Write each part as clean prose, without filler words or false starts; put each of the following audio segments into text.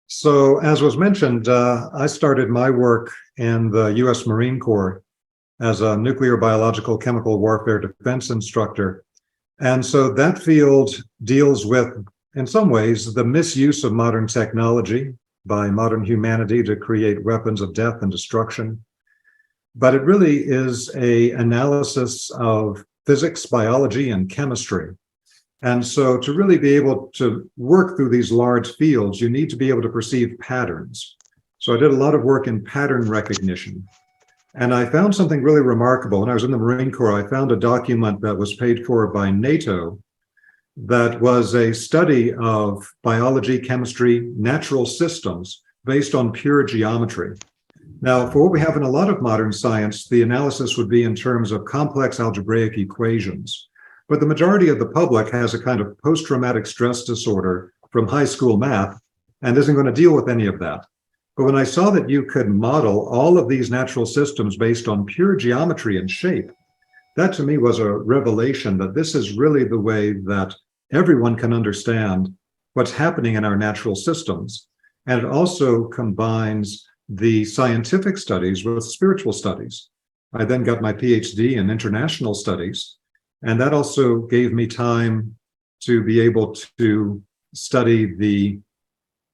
So, as was mentioned, I started my work in the US Marine Corps as a nuclear biological chemical warfare defense instructor. And so that field deals with, in some ways, the misuse of modern technology by modern humanity to create weapons of death and destruction. But it really is an analysis of physics, biology, and chemistry. And so to really be able to work through these large fields, you need to be able to perceive patterns. So I did a lot of work in pattern recognition. And I found something really remarkable. When I was in the Marine Corps, I found a document that was paid for by NATO that was a study of biology, chemistry, natural systems based on pure geometry. Now, for what we have in a lot of modern science, the analysis would be in terms of complex algebraic equations. But the majority of the public has a kind of post-traumatic stress disorder from high school math and isn't going to deal with any of that. But when I saw that you could model all of these natural systems based on pure geometry and shape, that to me was a revelation that this is really the way that everyone can understand what's happening in our natural systems. And it also combines the scientific studies with spiritual studies. I then got my PhD in international studies. And that also gave me time to be able to study the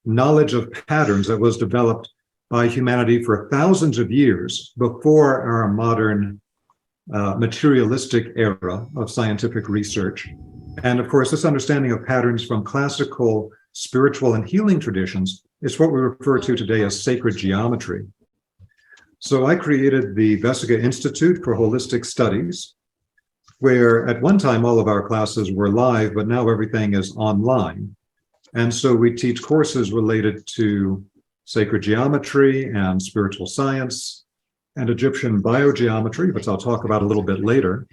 knowledge of patterns that was developed by humanity for thousands of years before our modern materialistic era of scientific research. And of course, this understanding of patterns from classical, spiritual, and healing traditions is what we refer to today as sacred geometry. So I created the Vesica Institute for Holistic Studies, where at one time all of our classes were live, but now everything is online. And so we teach courses related to sacred geometry and spiritual science and Egyptian biogeometry, which I'll talk about a little bit later.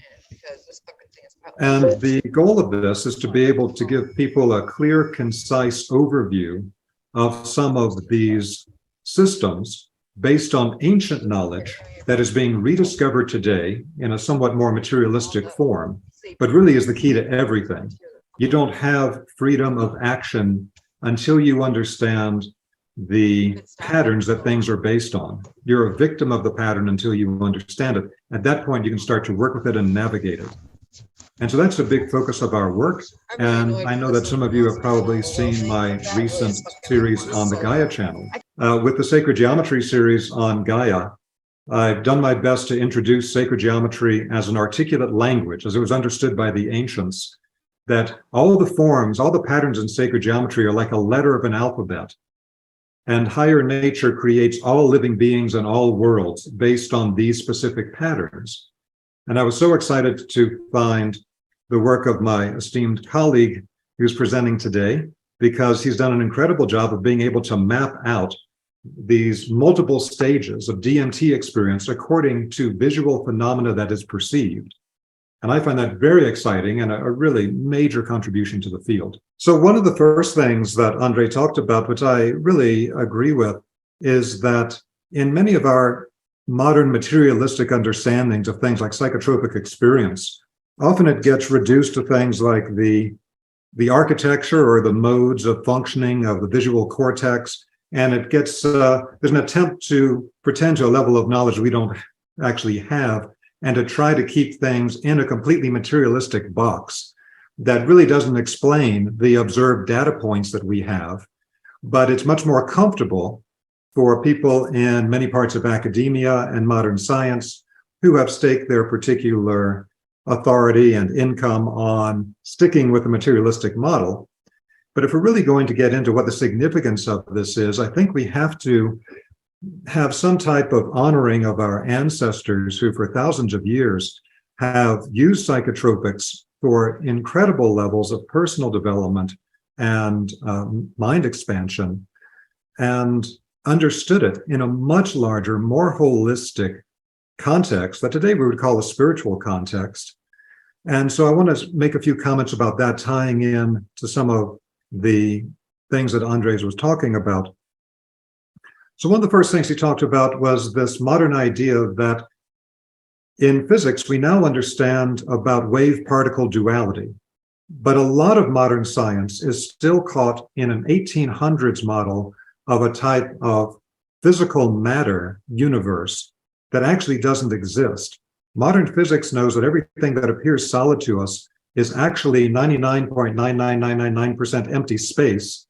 And the goal of this is to be able to give people a clear, concise overview of some of these systems based on ancient knowledge that is being rediscovered today in a somewhat more materialistic form, but really is the key to everything. You don't have freedom of action until you understand the patterns that things are based on. You're a victim of the pattern until you understand it. At that point, you can start to work with it and navigate it. And so that's a big focus of our work. And I know that some of you have probably seen my recent series on the Gaia channel. With the Sacred Geometry series on Gaia, I've done my best to introduce sacred geometry as an articulate language, as it was understood by the ancients, that all the forms, all the patterns in sacred geometry are like a letter of an alphabet. And higher nature creates all living beings and all worlds based on these specific patterns. And I was so excited to find the work of my esteemed colleague who's presenting today, because he's done an incredible job of being able to map out these multiple stages of DMT experience according to visual phenomena that is perceived. And I find that very exciting and a really major contribution to the field. So one of the first things that André talked about, which I really agree with, is that in many of our modern materialistic understandings of things like psychotropic experience, often it gets reduced to things like the architecture or the modes of functioning of the visual cortex. And it gets, there's an attempt to pretend to a level of knowledge we don't actually have, and to try to keep things in a completely materialistic box that really doesn't explain the observed data points that we have. But it's much more comfortable for people in many parts of academia and modern science who have staked their particular authority and income on sticking with the materialistic model. But if we're really going to get into what the significance of this is, I think we have to have some type of honoring of our ancestors who for thousands of years have used psychotropics for incredible levels of personal development and mind expansion, and understood it in a much larger, more holistic context that today we would call a spiritual context. And so I want to make a few comments about that, tying in to some of the things that Andrés was talking about. So one of the first things he talked about was this modern idea that in physics, we now understand about wave-particle duality. But a lot of modern science is still caught in an 1800s model of a type of physical matter universe that actually doesn't exist. Modern physics knows that everything that appears solid to us is actually 99.99999% empty space.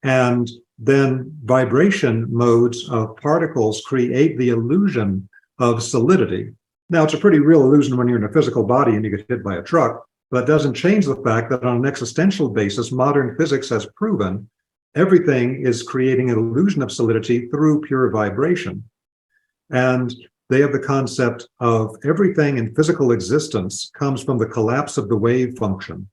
And then vibration modes of particles create the illusion of solidity. Now, it's a pretty real illusion when you're in a physical body and you get hit by a truck, but it doesn't change the fact that on an existential basis, modern physics has proven everything is creating an illusion of solidity through pure vibration. And they have the concept of everything in physical existence comes from the collapse of the wave function.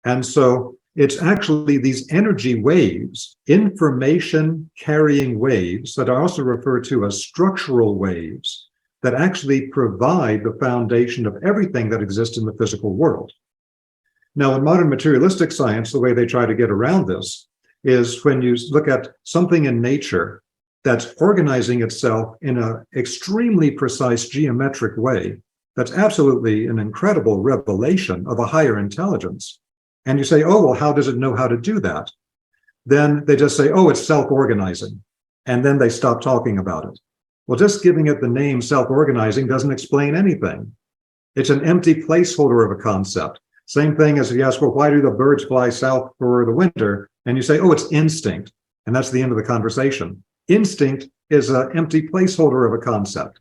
And so it's actually these energy waves, information carrying waves that are also referred to as structural waves, that actually provide the foundation of everything that exists in the physical world. Now, in modern materialistic science, the way they try to get around this is when you look at something in nature that's organizing itself in an extremely precise geometric way, that's absolutely an incredible revelation of a higher intelligence. And you say, oh, well, how does it know how to do that? Then they just say, oh, it's self-organizing. And then they stop talking about it. Well, just giving it the name self-organizing doesn't explain anything. It's an empty placeholder of a concept. Same thing as if you ask, well, why do the birds fly south for the winter? And you say, oh, it's instinct. And that's the end of the conversation. Instinct is an empty placeholder of a concept.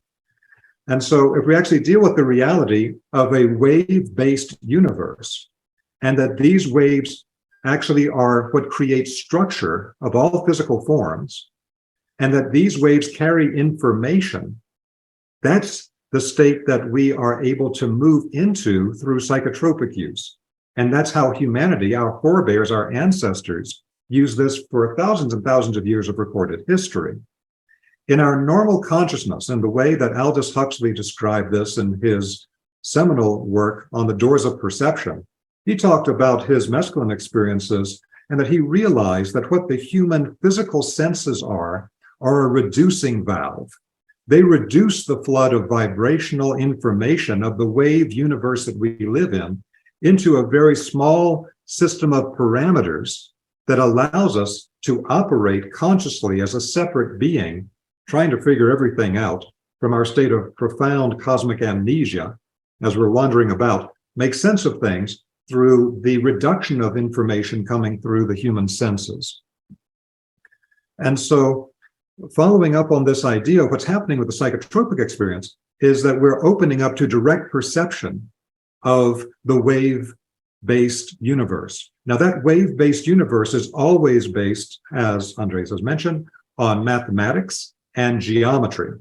And so if we actually deal with the reality of a wave-based universe, and that these waves actually are what creates structure of all physical forms, and that these waves carry information, that's the state that we are able to move into through psychotropic use. And that's how humanity, our forebears, our ancestors, use this for thousands and thousands of years of recorded history. In our normal consciousness, and the way that Aldous Huxley described this in his seminal work on the doors of perception, he talked about his mescaline experiences and that he realized that what the human physical senses are a reducing valve. They reduce the flood of vibrational information of the wave universe that we live in into a very small system of parameters that allows us to operate consciously as a separate being, trying to figure everything out from our state of profound cosmic amnesia as we're wandering about, make sense of things through the reduction of information coming through the human senses. And so following up on this idea of what's happening with the psychotropic experience is that we're opening up to direct perception of the wave-based universe. Now, that wave-based universe is always based, as Andrés has mentioned, on mathematics and geometry.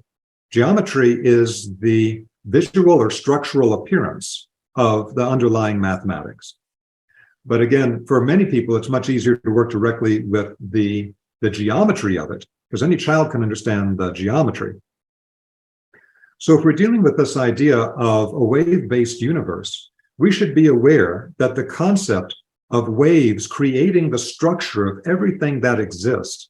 Geometry is the visual or structural appearance of the underlying mathematics. But again, for many people, it's much easier to work directly with the geometry of it, because any child can understand the geometry. So if we're dealing with this idea of a wave-based universe, we should be aware that the concept of waves creating the structure of everything that exists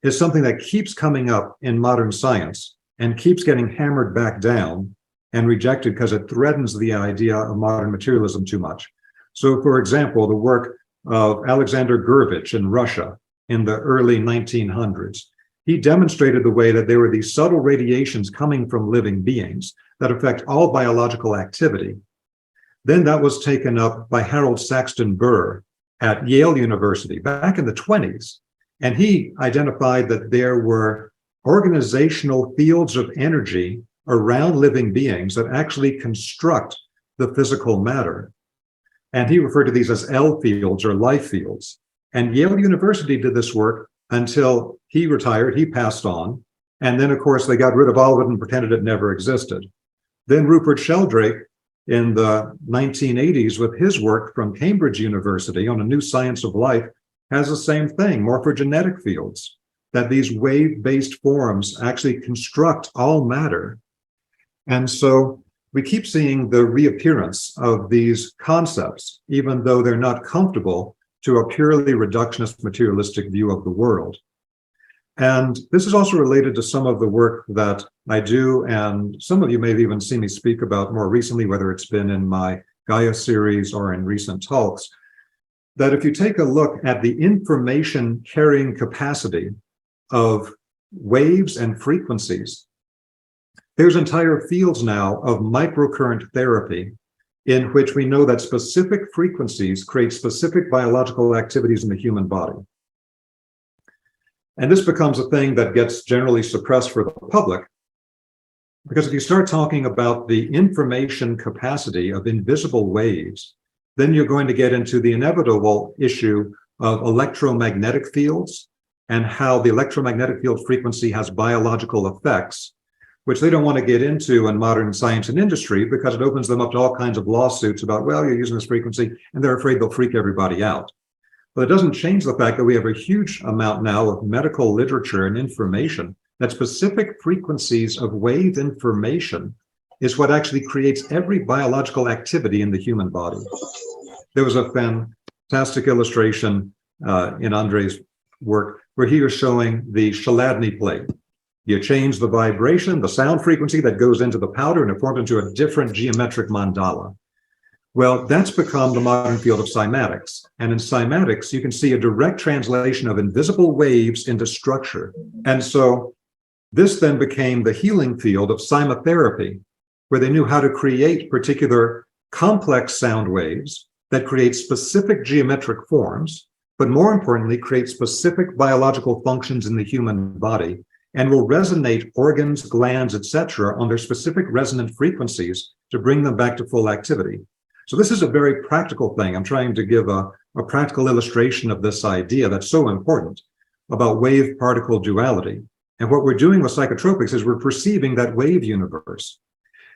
is something that keeps coming up in modern science and keeps getting hammered back down and rejected because it threatens the idea of modern materialism too much. So, for example, the work of Alexander Gurevich in Russia in the early 1900s, he demonstrated the way that there were these subtle radiations coming from living beings that affect all biological activity. Then that was taken up by Harold Saxton Burr at Yale University back in the 20s. And he identified that there were organizational fields of energy around living beings that actually construct the physical matter. And he referred to these as L fields or life fields. And Yale University did this work until he retired, he passed on. And then, of course, they got rid of all of it and pretended it never existed. Then Rupert Sheldrake in the 1980s with his work from Cambridge University on a new science of life has the same thing, morphogenetic fields, that these wave-based forms actually construct all matter. And so we keep seeing the reappearance of these concepts, even though they're not comfortable to a purely reductionist materialistic view of the world. And this is also related to some of the work that I do, and some of you may have even seen me speak about more recently, whether it's been in my Gaia series or in recent talks, that if you take a look at the information carrying capacity of waves and frequencies. There's entire fields now of microcurrent therapy in which we know that specific frequencies create specific biological activities in the human body. And this becomes a thing that gets generally suppressed for the public, because if you start talking about the information capacity of invisible waves, then you're going to get into the inevitable issue of electromagnetic fields and how the electromagnetic field frequency has biological effects, which they don't want to get into in modern science and industry because it opens them up to all kinds of lawsuits about, well, you're using this frequency, and they're afraid they'll freak everybody out. But it doesn't change the fact that we have a huge amount now of medical literature and information that specific frequencies of wave information is what actually creates every biological activity in the human body. There was a fantastic illustration in Andrés' work where he was showing the Chladni plate. You change the vibration, the sound frequency that goes into the powder, and it forms into a different geometric mandala. Well, that's become the modern field of cymatics. And in cymatics, you can see a direct translation of invisible waves into structure. And so this then became the healing field of cymotherapy, where they knew how to create particular complex sound waves that create specific geometric forms, but more importantly, create specific biological functions in the human body and will resonate organs, glands, etc., on their specific resonant frequencies to bring them back to full activity. So this is a very practical thing. I'm trying to give a practical illustration of this idea that's so important about wave-particle duality. And what we're doing with psychotropics is we're perceiving that wave universe.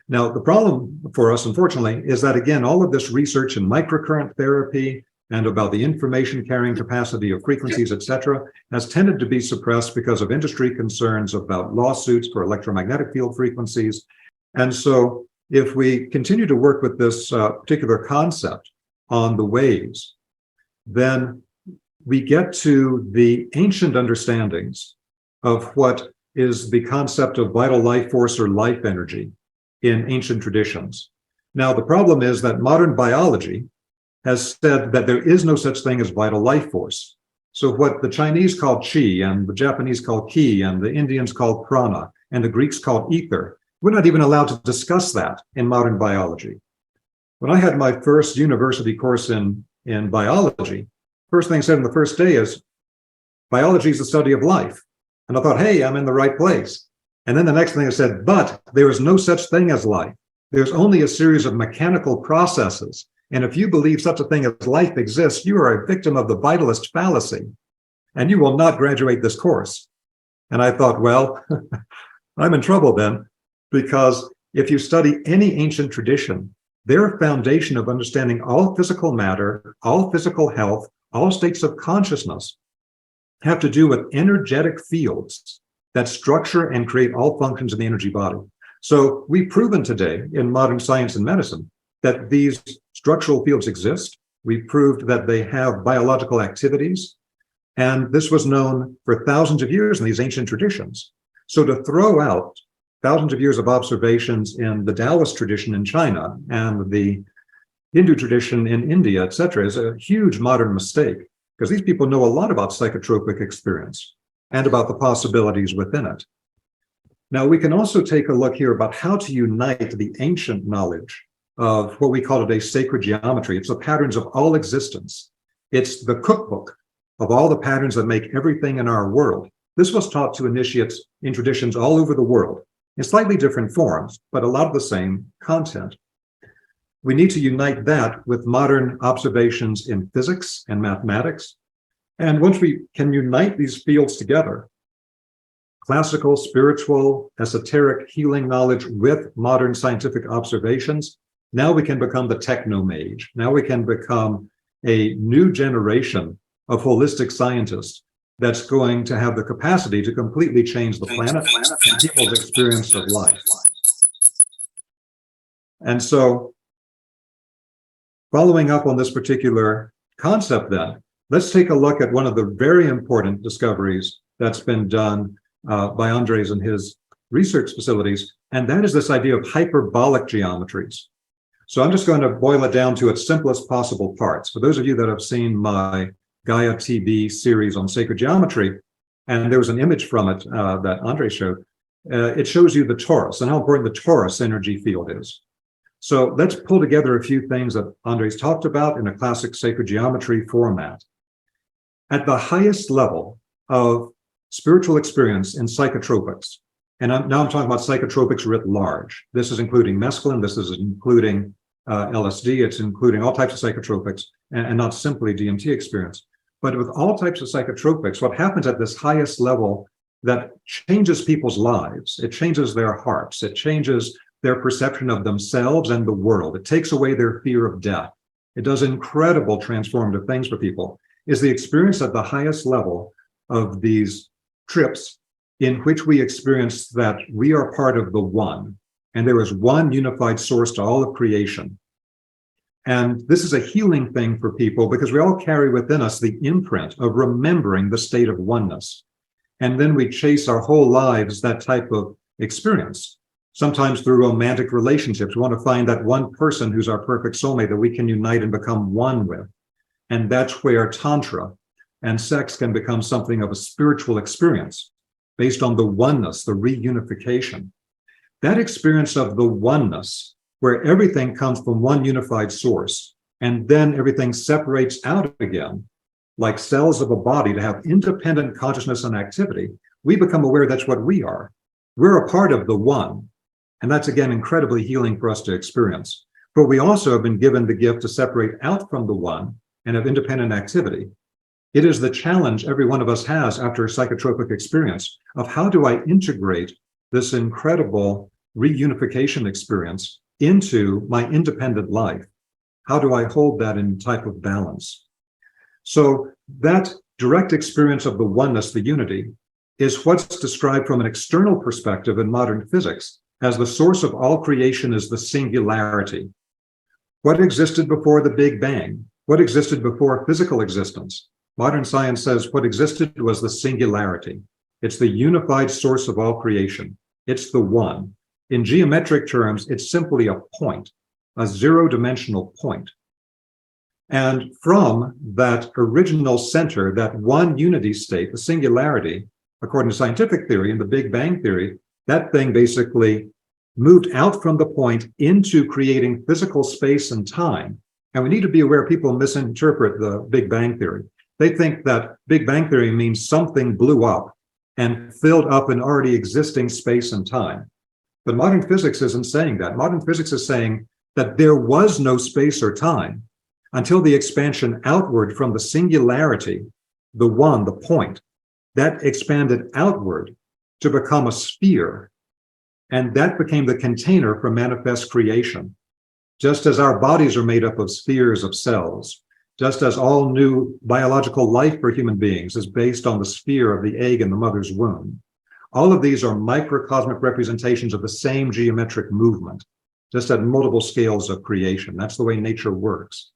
Now, the problem for us, unfortunately, is that, again, all of this research in microcurrent therapy and about the information carrying capacity of frequencies, etc., has tended to be suppressed because of industry concerns about lawsuits for electromagnetic field frequencies. And so if we continue to work with this particular concept on the waves, then we get to the ancient understandings of what is the concept of vital life force or life energy in ancient traditions. Now, the problem is that modern biology has said that there is no such thing as vital life force. So what the Chinese call qi, and the Japanese call ki, and the Indians call prana, and the Greeks call ether, we're not even allowed to discuss that in modern biology. When I had my first university course in biology, first thing said on the first day is, biology is the study of life. And I thought, hey, I'm in the right place. And then the next thing I said, but there is no such thing as life. There's only a series of mechanical processes. And if you believe such a thing as life exists, you are a victim of the vitalist fallacy, and you will not graduate this course. And I thought, well, I'm in trouble then, because if you study any ancient tradition, their foundation of understanding all physical matter, all physical health, all states of consciousness have to do with energetic fields that structure and create all functions in the energy body. So we've proven today in modern science and medicine that these structural fields exist. We've proved that they have biological activities. And this was known for thousands of years in these ancient traditions. So to throw out thousands of years of observations in the Taoist tradition in China and the Hindu tradition in India, et cetera, is a huge modern mistake, because these people know a lot about psychotropic experience and about the possibilities within it. Now, we can also take a look here about how to unite the ancient knowledge of what we call today sacred geometry. It's the patterns of all existence. It's the cookbook of all the patterns that make everything in our world. This was taught to initiates in traditions all over the world in slightly different forms, but a lot of the same content. We need to unite that with modern observations in physics and mathematics. And once we can unite these fields together, classical, spiritual, esoteric healing knowledge with modern scientific observations, now we can become the techno-mage. Now we can become a new generation of holistic scientists that's going to have the capacity to completely change the planet and people's experience of life. And so, following up on this particular concept then, let's take a look at one of the very important discoveries that's been done by Andrés and his research facilities, and that is this idea of hyperbolic geometries. So I'm just going to boil it down to its simplest possible parts. For those of you that have seen my Gaia TV series on sacred geometry, And there was an image from it that Andrés showed. It shows you the torus and how important the torus energy field is. So let's pull together a few things that Andrés talked about in a classic sacred geometry format. At the highest level of spiritual experience in psychotropics, and now I'm talking about psychotropics writ large. This is including mescaline, this is including LSD, it's including all types of psychotropics, and not simply DMT experience. But with all types of psychotropics, what happens at this highest level that changes people's lives, it changes their hearts, it changes their perception of themselves and the world. It takes away their fear of death. It does incredible transformative things for people, is the experience at the highest level of these trips in which we experience that we are part of the one, and there is one unified source to all of creation. And this is a healing thing for people because we all carry within us the imprint of remembering the state of oneness. And then we chase our whole lives that type of experience, sometimes through romantic relationships. We want to find that one person who's our perfect soulmate that we can unite and become one with. And that's where Tantra and sex can become something of a spiritual experience based on the oneness, the reunification. That experience of the oneness, where everything comes from one unified source, and then everything separates out again, like cells of a body to have independent consciousness and activity, we become aware that's what we are. We're a part of the one. And that's, again, incredibly healing for us to experience. But we also have been given the gift to separate out from the one and have independent activity. It is the challenge every one of us has after a psychotropic experience of how do I integrate this incredible reunification experience into my independent life? How do I hold that in type of balance? So that direct experience of the oneness, the unity, is what's described from an external perspective in modern physics as the source of all creation is the singularity. What existed before the Big Bang? What existed before physical existence? Modern science says what existed was the singularity. It's the unified source of all creation. It's the one. In geometric terms, it's simply a point, a zero-dimensional point. And from that original center, that one unity state, the singularity, according to scientific theory and the Big Bang theory, that thing basically moved out from the point into creating physical space and time. And we need to be aware people misinterpret the Big Bang theory. They think that Big Bang theory means something blew up and filled up an already existing space and time. But modern physics isn't saying that. Modern physics is saying that there was no space or time until the expansion outward from the singularity, the one, the point, that expanded outward to become a sphere. And that became the container for manifest creation. Just as our bodies are made up of spheres of cells, just as all new biological life for human beings is based on the sphere of the egg in the mother's womb, all of these are microcosmic representations of the same geometric movement, just at multiple scales of creation. That's the way nature works.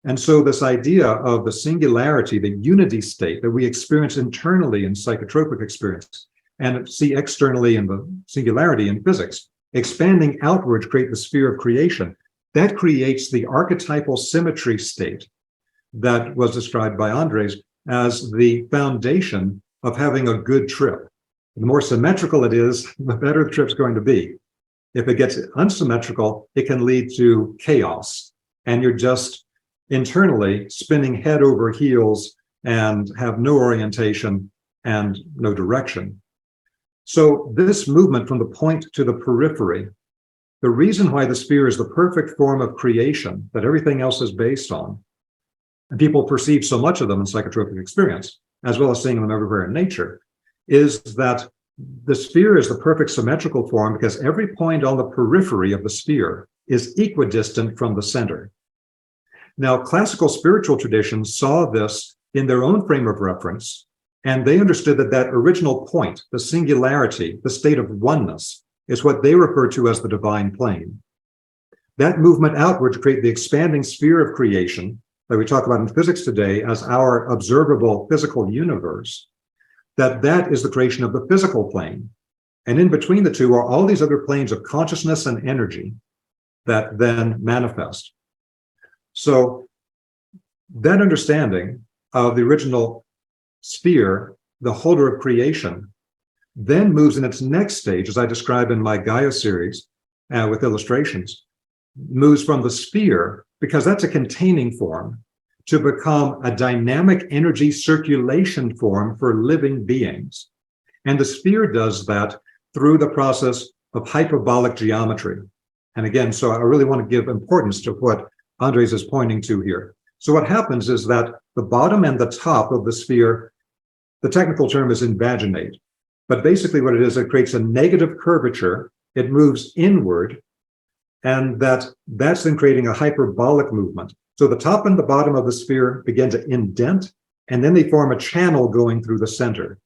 And so this idea of the singularity, the unity state that we experience internally in psychotropic experience and see externally in the singularity in physics, expanding outward to create the sphere of creation, that creates the archetypal symmetry state that was described by Andrés as the foundation of having a good trip. The more symmetrical it is, the better the trip's going to be. If it gets unsymmetrical, it can lead to chaos, and you're just internally spinning head over heels and have no orientation and no direction. So this movement from the point to the periphery, the reason why the sphere is the perfect form of creation that everything else is based on, and people perceive so much of them in psychotropic experience, as well as seeing them everywhere in nature, is that the sphere is the perfect symmetrical form because every point on the periphery of the sphere is equidistant from the center. Now, classical spiritual traditions saw this in their own frame of reference, and they understood that that original point, the singularity, the state of oneness, is what they refer to as the divine plane. That movement outward to create the expanding sphere of creation that we talk about in physics today as our observable physical universe, that is the creation of the physical plane. And in between the two are all these other planes of consciousness and energy that then manifest. So that understanding of the original sphere the holder of creation, then moves in its next stage, as I describe in my Gaia series with illustrations, moves from the sphere, because that's a containing form, to become a dynamic energy circulation form for living beings. And the sphere does that through the process of hyperbolic geometry. And again, so I really want to give importance to what Andrés is pointing to here. So what happens is that the bottom and the top of the sphere, the technical term is invaginate. But basically what it is, it creates a negative curvature, it moves inward, and that's then creating a hyperbolic movement. So the top and the bottom of the sphere begin to indent, and then they form a channel going through the center.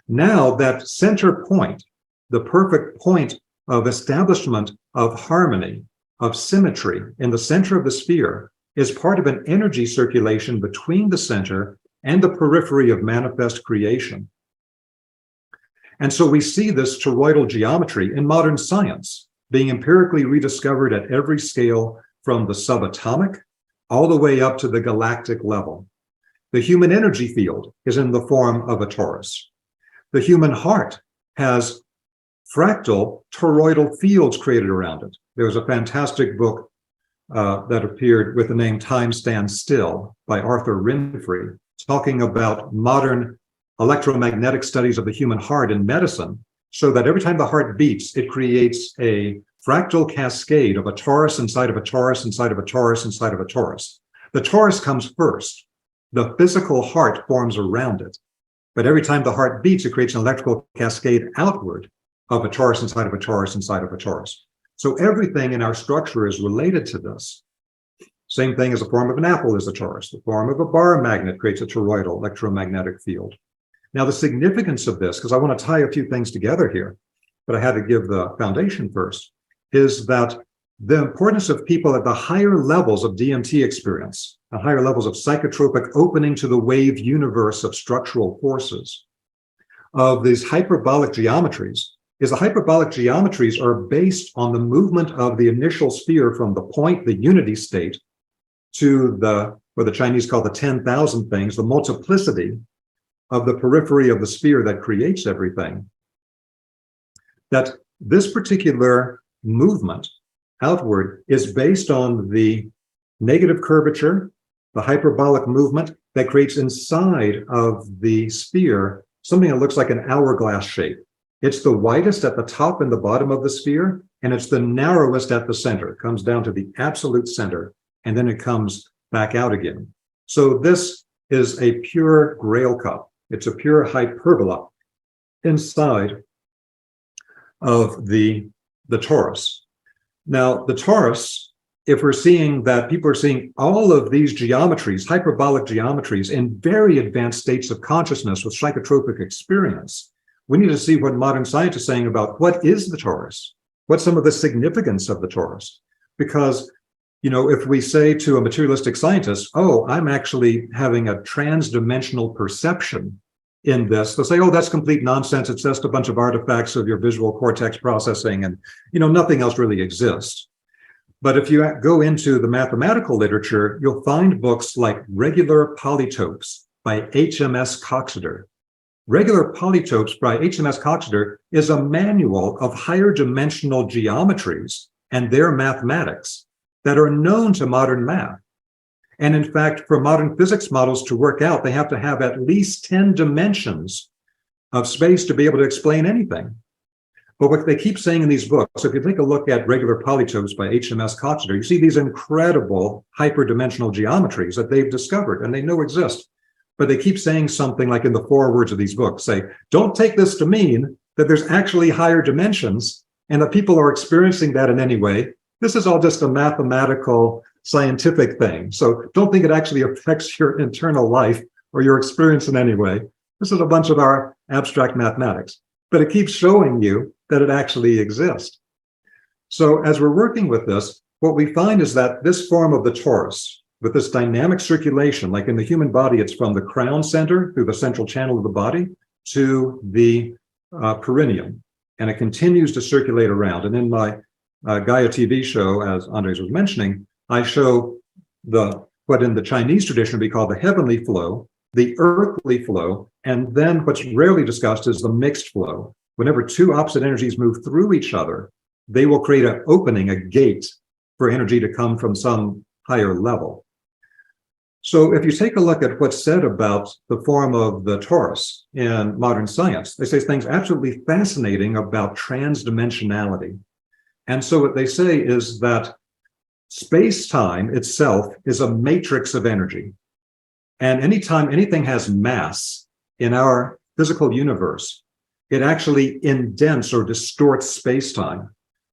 Now that center point, the perfect point of establishment of harmony, of symmetry in the center of the sphere, is part of an energy circulation between the center and the periphery of manifest creation. And so we see this toroidal geometry in modern science being empirically rediscovered at every scale, from the subatomic all the way up to the galactic level. The human energy field is in the form of a torus. The human heart has fractal toroidal fields created around it. There was a fantastic book that appeared with the name Time Stands Still by Arthur Rinfrey, talking about modern electromagnetic studies of the human heart in medicine, so that every time the heart beats, it creates a fractal cascade of a torus inside of a torus inside of a torus inside of a torus. The torus comes first. The physical heart forms around it. But every time the heart beats, it creates an electrical cascade outward of a torus inside of a torus inside of a torus. So everything in our structure is related to this. Same thing as the form of an apple is a torus. The form of a bar magnet creates a toroidal electromagnetic field. Now, the significance of this, because I want to tie a few things together here, but I had to give the foundation first, is that the importance of people at the higher levels of DMT experience, the higher levels of psychotropic opening to the wave universe of structural forces, of these hyperbolic geometries, is the hyperbolic geometries are based on the movement of the initial sphere from the point, the unity state, to what the Chinese call the 10,000 things, the multiplicity of the periphery of the sphere that creates everything. That this particular movement outward is based on the negative curvature, the hyperbolic movement that creates inside of the sphere something that looks like an hourglass shape. It's the widest at the top and the bottom of the sphere, and it's the narrowest at the center. It comes down to the absolute center, and then it comes back out again. So this is a pure Grail cup. It's a pure hyperbola inside of the torus. Now, the torus, if we're seeing that people are seeing all of these geometries, hyperbolic geometries, in very advanced states of consciousness with psychotropic experience, we need to see what modern science is saying about what is the torus, what's some of the significance of the torus. Because, you know, if we say to a materialistic scientist, oh, I'm actually having a trans-dimensional perception in this, they'll say, oh, that's complete nonsense. It's just a bunch of artifacts of your visual cortex processing, and, you know, nothing else really exists. But if you go into the mathematical literature, you'll find books like Regular Polytopes by HMS Coxeter. Regular Polytopes by HMS Coxeter is a manual of higher dimensional geometries and their mathematics that are known to modern math. And in fact, for modern physics models to work out, they have to have at least 10 dimensions of space to be able to explain anything. But what they keep saying in these books, if you take a look at Regular Polytopes by HMS Coxeter, you see these incredible hyperdimensional geometries that they've discovered and they know exist. But they keep saying something like in the forewords of these books, say, don't take this to mean that there's actually higher dimensions and that people are experiencing that in any way. This is all just a mathematical, scientific thing. So don't think it actually affects your internal life or your experience in any way. This is a bunch of our abstract mathematics, but it keeps showing you that it actually exists. So as we're working with this, what we find is that this form of the torus, with this dynamic circulation, like in the human body, it's from the crown center through the central channel of the body to the perineum, and it continues to circulate around. And in my Gaia TV show, as Andrés was mentioning, I show what in the Chinese tradition we call the heavenly flow, the earthly flow, and then what's rarely discussed is the mixed flow. Whenever two opposite energies move through each other, they will create an opening, a gate for energy to come from some higher level. So if you take a look at what's said about the form of the torus in modern science, they say things absolutely fascinating about transdimensionality. And so what they say is that space-time itself is a matrix of energy. And anytime anything has mass in our physical universe, it actually indents or distorts space-time.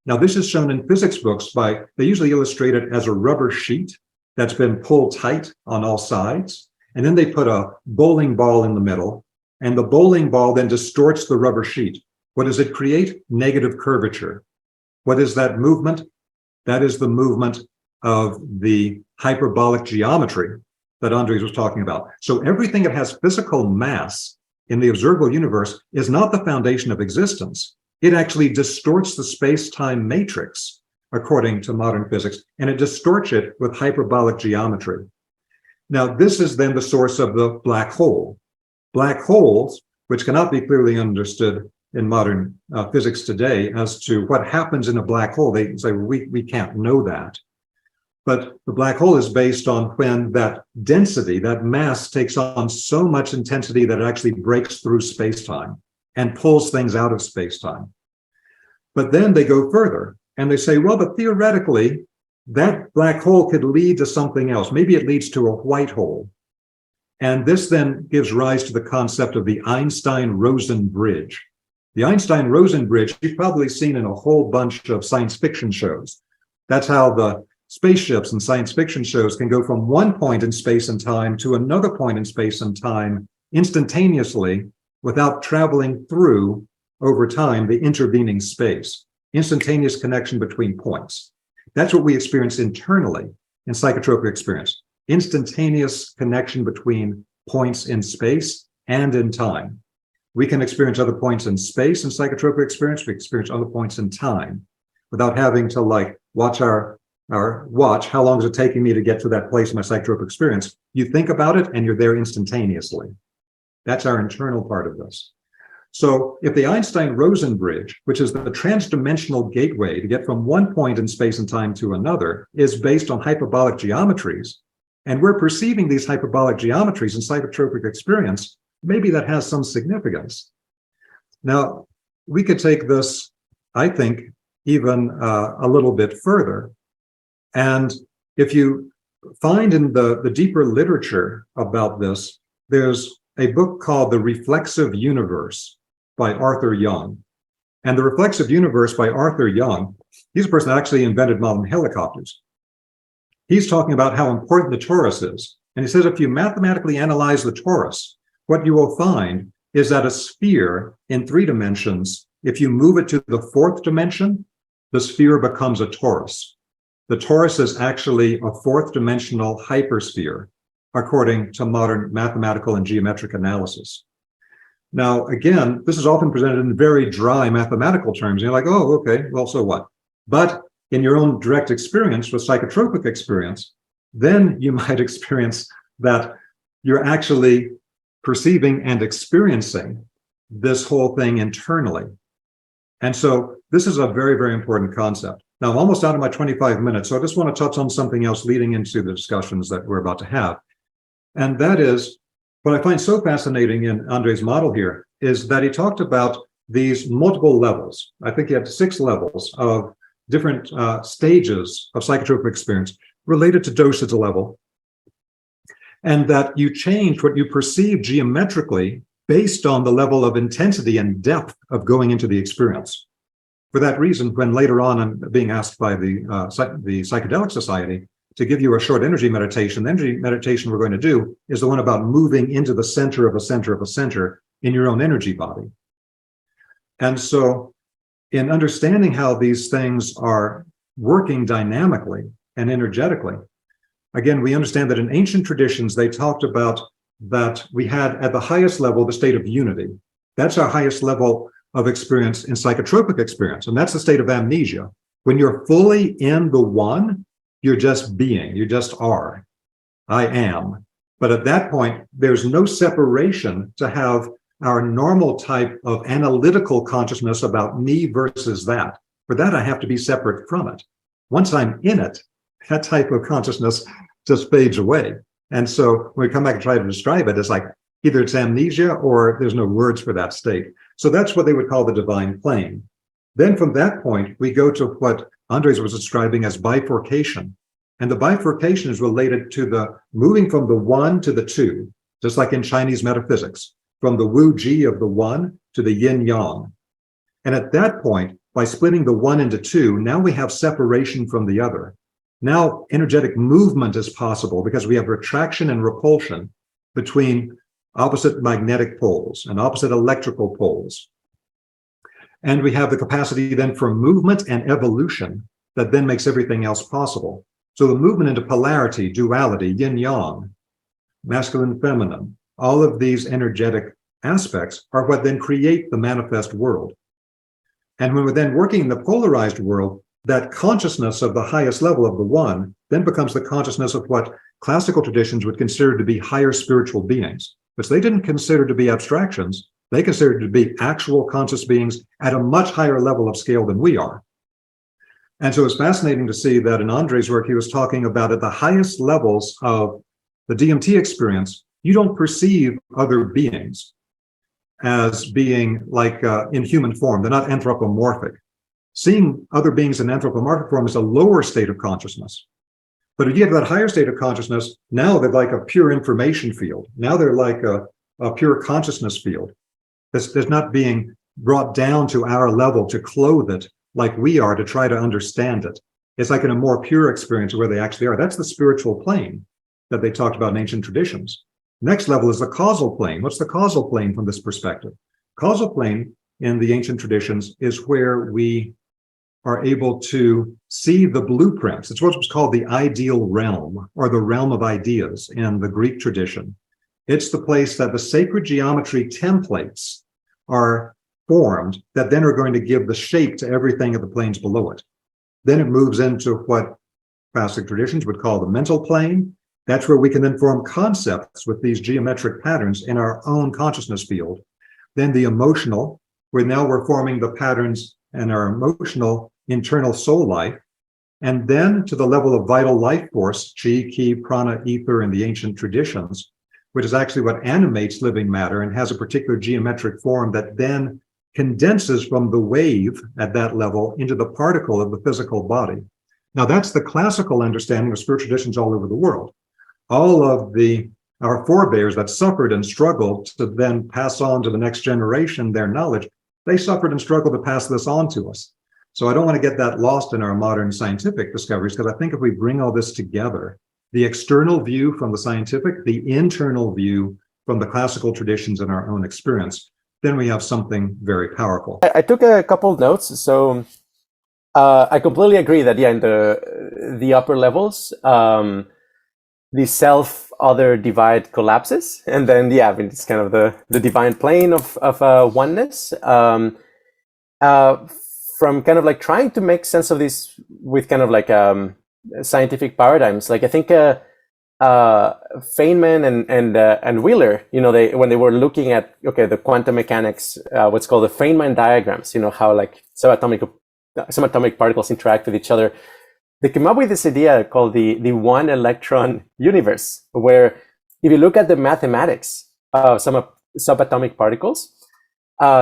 Now, this is shown in physics books they usually illustrate it as a rubber sheet that's been pulled tight on all sides. And then they put a bowling ball in the middle, and the bowling ball then distorts the rubber sheet. What does it create? Negative curvature. What is that movement? That is the movement of the hyperbolic geometry that Andrés was talking about. So everything that has physical mass in the observable universe is not the foundation of existence. It actually distorts the space-time matrix, according to modern physics, and it distorts it with hyperbolic geometry. Now, this is then the source of the black hole. Black holes, which cannot be clearly understood in modern physics today as to what happens in a black hole. They say, we can't know that. But the black hole is based on when that density, that mass takes on so much intensity that it actually breaks through space-time and pulls things out of space-time. But then they go further and they say, well, but theoretically, that black hole could lead to something else. Maybe it leads to a white hole. And this then gives rise to the concept of the Einstein-Rosen bridge. The Einstein-Rosen bridge, you've probably seen in a whole bunch of science fiction shows. That's how the spaceships and science fiction shows can go from one point in space and time to another point in space and time instantaneously without traveling through, over time, the intervening space. Instantaneous connection between points. That's what we experience internally in psychotropic experience. Instantaneous connection between points in space and in time. We can experience other points in space in psychotropic experience. We experience other points in time without having to watch watch how long is it taking me to get to that place in my psychotropic experience. You think about it and you're there instantaneously. That's our internal part of this. So if the Einstein-Rosen bridge, which is the transdimensional gateway to get from one point in space and time to another, is based on hyperbolic geometries, and we're perceiving these hyperbolic geometries in psychotropic experience, maybe that has some significance. Now, we could take this, I think, even a little bit further. And if you find in the deeper literature about this, there's a book called The Reflexive Universe by Arthur Young. And The Reflexive Universe by Arthur Young, he's a person that actually invented modern helicopters. He's talking about how important the torus is. And he says if you mathematically analyze the torus, what you will find is that a sphere in 3 dimensions, if you move it to the 4th dimension, the sphere becomes a torus. The torus is actually a 4th dimensional hypersphere, according to modern mathematical and geometric analysis. Now, again, this is often presented in very dry mathematical terms. You're like, oh, okay, well, so what? But in your own direct experience with psychotropic experience, then you might experience that you're actually perceiving and experiencing this whole thing internally. And so this is a very, very important concept. Now, I'm almost out of my 25 minutes, so I just want to touch on something else leading into the discussions that we're about to have. And that is, what I find so fascinating in Andrés' model here is that he talked about these multiple levels. I think he had 6 levels of different stages of psychotropic experience related to dosage level, and that you change what you perceive geometrically based on the level of intensity and depth of going into the experience. For that reason, when later on I'm being asked by the Psychedelic Society to give you a short energy meditation, the energy meditation we're going to do is the one about moving into the center of a center of a center in your own energy body. And so in understanding how these things are working dynamically and energetically, again, we understand that in ancient traditions, they talked about that we had at the highest level the state of unity. That's our highest level of experience in psychotropic experience. And that's the state of amnesia. When you're fully in the one, you're just being, you just are. I am. But at that point, there's no separation to have our normal type of analytical consciousness about me versus that. For that, I have to be separate from it. Once I'm in it, that type of consciousness just fades away. And so when we come back and try to describe it, it's like either it's amnesia or there's no words for that state. So that's what they would call the divine plane. Then from that point, we go to what Andrés was describing as bifurcation. And the bifurcation is related to the moving from the one to the two, just like in Chinese metaphysics, from the Wu Ji of the one to the yin yang. And at that point, by splitting the one into two, now we have separation from the other. Now energetic movement is possible because we have retraction and repulsion between opposite magnetic poles and opposite electrical poles. And we have the capacity then for movement and evolution that then makes everything else possible. So the movement into polarity, duality, yin-yang, masculine, feminine, all of these energetic aspects are what then create the manifest world. And when we're then working in the polarized world, that consciousness of the highest level of the one then becomes the consciousness of what classical traditions would consider to be higher spiritual beings, which they didn't consider to be abstractions. They considered to be actual conscious beings at a much higher level of scale than we are. And so it's fascinating to see that in Andrés' work, he was talking about at the highest levels of the DMT experience, you don't perceive other beings as being like in human form. They're not anthropomorphic. Seeing other beings in anthropomorphic form is a lower state of consciousness. But if you get that higher state of consciousness, now they're like a pure information field. Now they're like a pure consciousness field. That's not being brought down to our level to clothe it like we are to try to understand it. It's like in a more pure experience where they actually are. That's the spiritual plane that they talked about in ancient traditions. Next level is the causal plane. What's the causal plane from this perspective? Causal plane in the ancient traditions is where we are able to see the blueprints. It's what's called the ideal realm or the realm of ideas in the Greek tradition. It's the place that the sacred geometry templates are formed that then are going to give the shape to everything of the planes below it. Then it moves into what classic traditions would call the mental plane. That's where we can then form concepts with these geometric patterns in our own consciousness field. Then the emotional, where now we're forming the patterns in our emotional internal soul life. And then to the level of vital life force, chi, ki, prana, ether in the ancient traditions, which is actually what animates living matter and has a particular geometric form that then condenses from the wave at that level into the particle of the physical body. Now that's the classical understanding of spiritual traditions all over the world. All of our forebears that suffered and struggled to then pass on to the next generation their knowledge, they suffered and struggled to pass this on to us. So I don't want to get that lost in our modern scientific discoveries, because I think if we bring all this together, the external view from the scientific, the internal view from the classical traditions and our own experience, then we have something very powerful. I took a couple of notes. So I completely agree that, yeah, in the upper levels, the self-other divide collapses. And then, yeah, I mean, it's kind of the divine plane of oneness. From kind of like trying to make sense of this with kind of like scientific paradigms, like I think Feynman and Wheeler, you know, when they were looking at the quantum mechanics, what's called the Feynman diagrams, you know, how like subatomic particles interact with each other, they came up with this idea called the one electron universe, where if you look at the mathematics of some subatomic particles,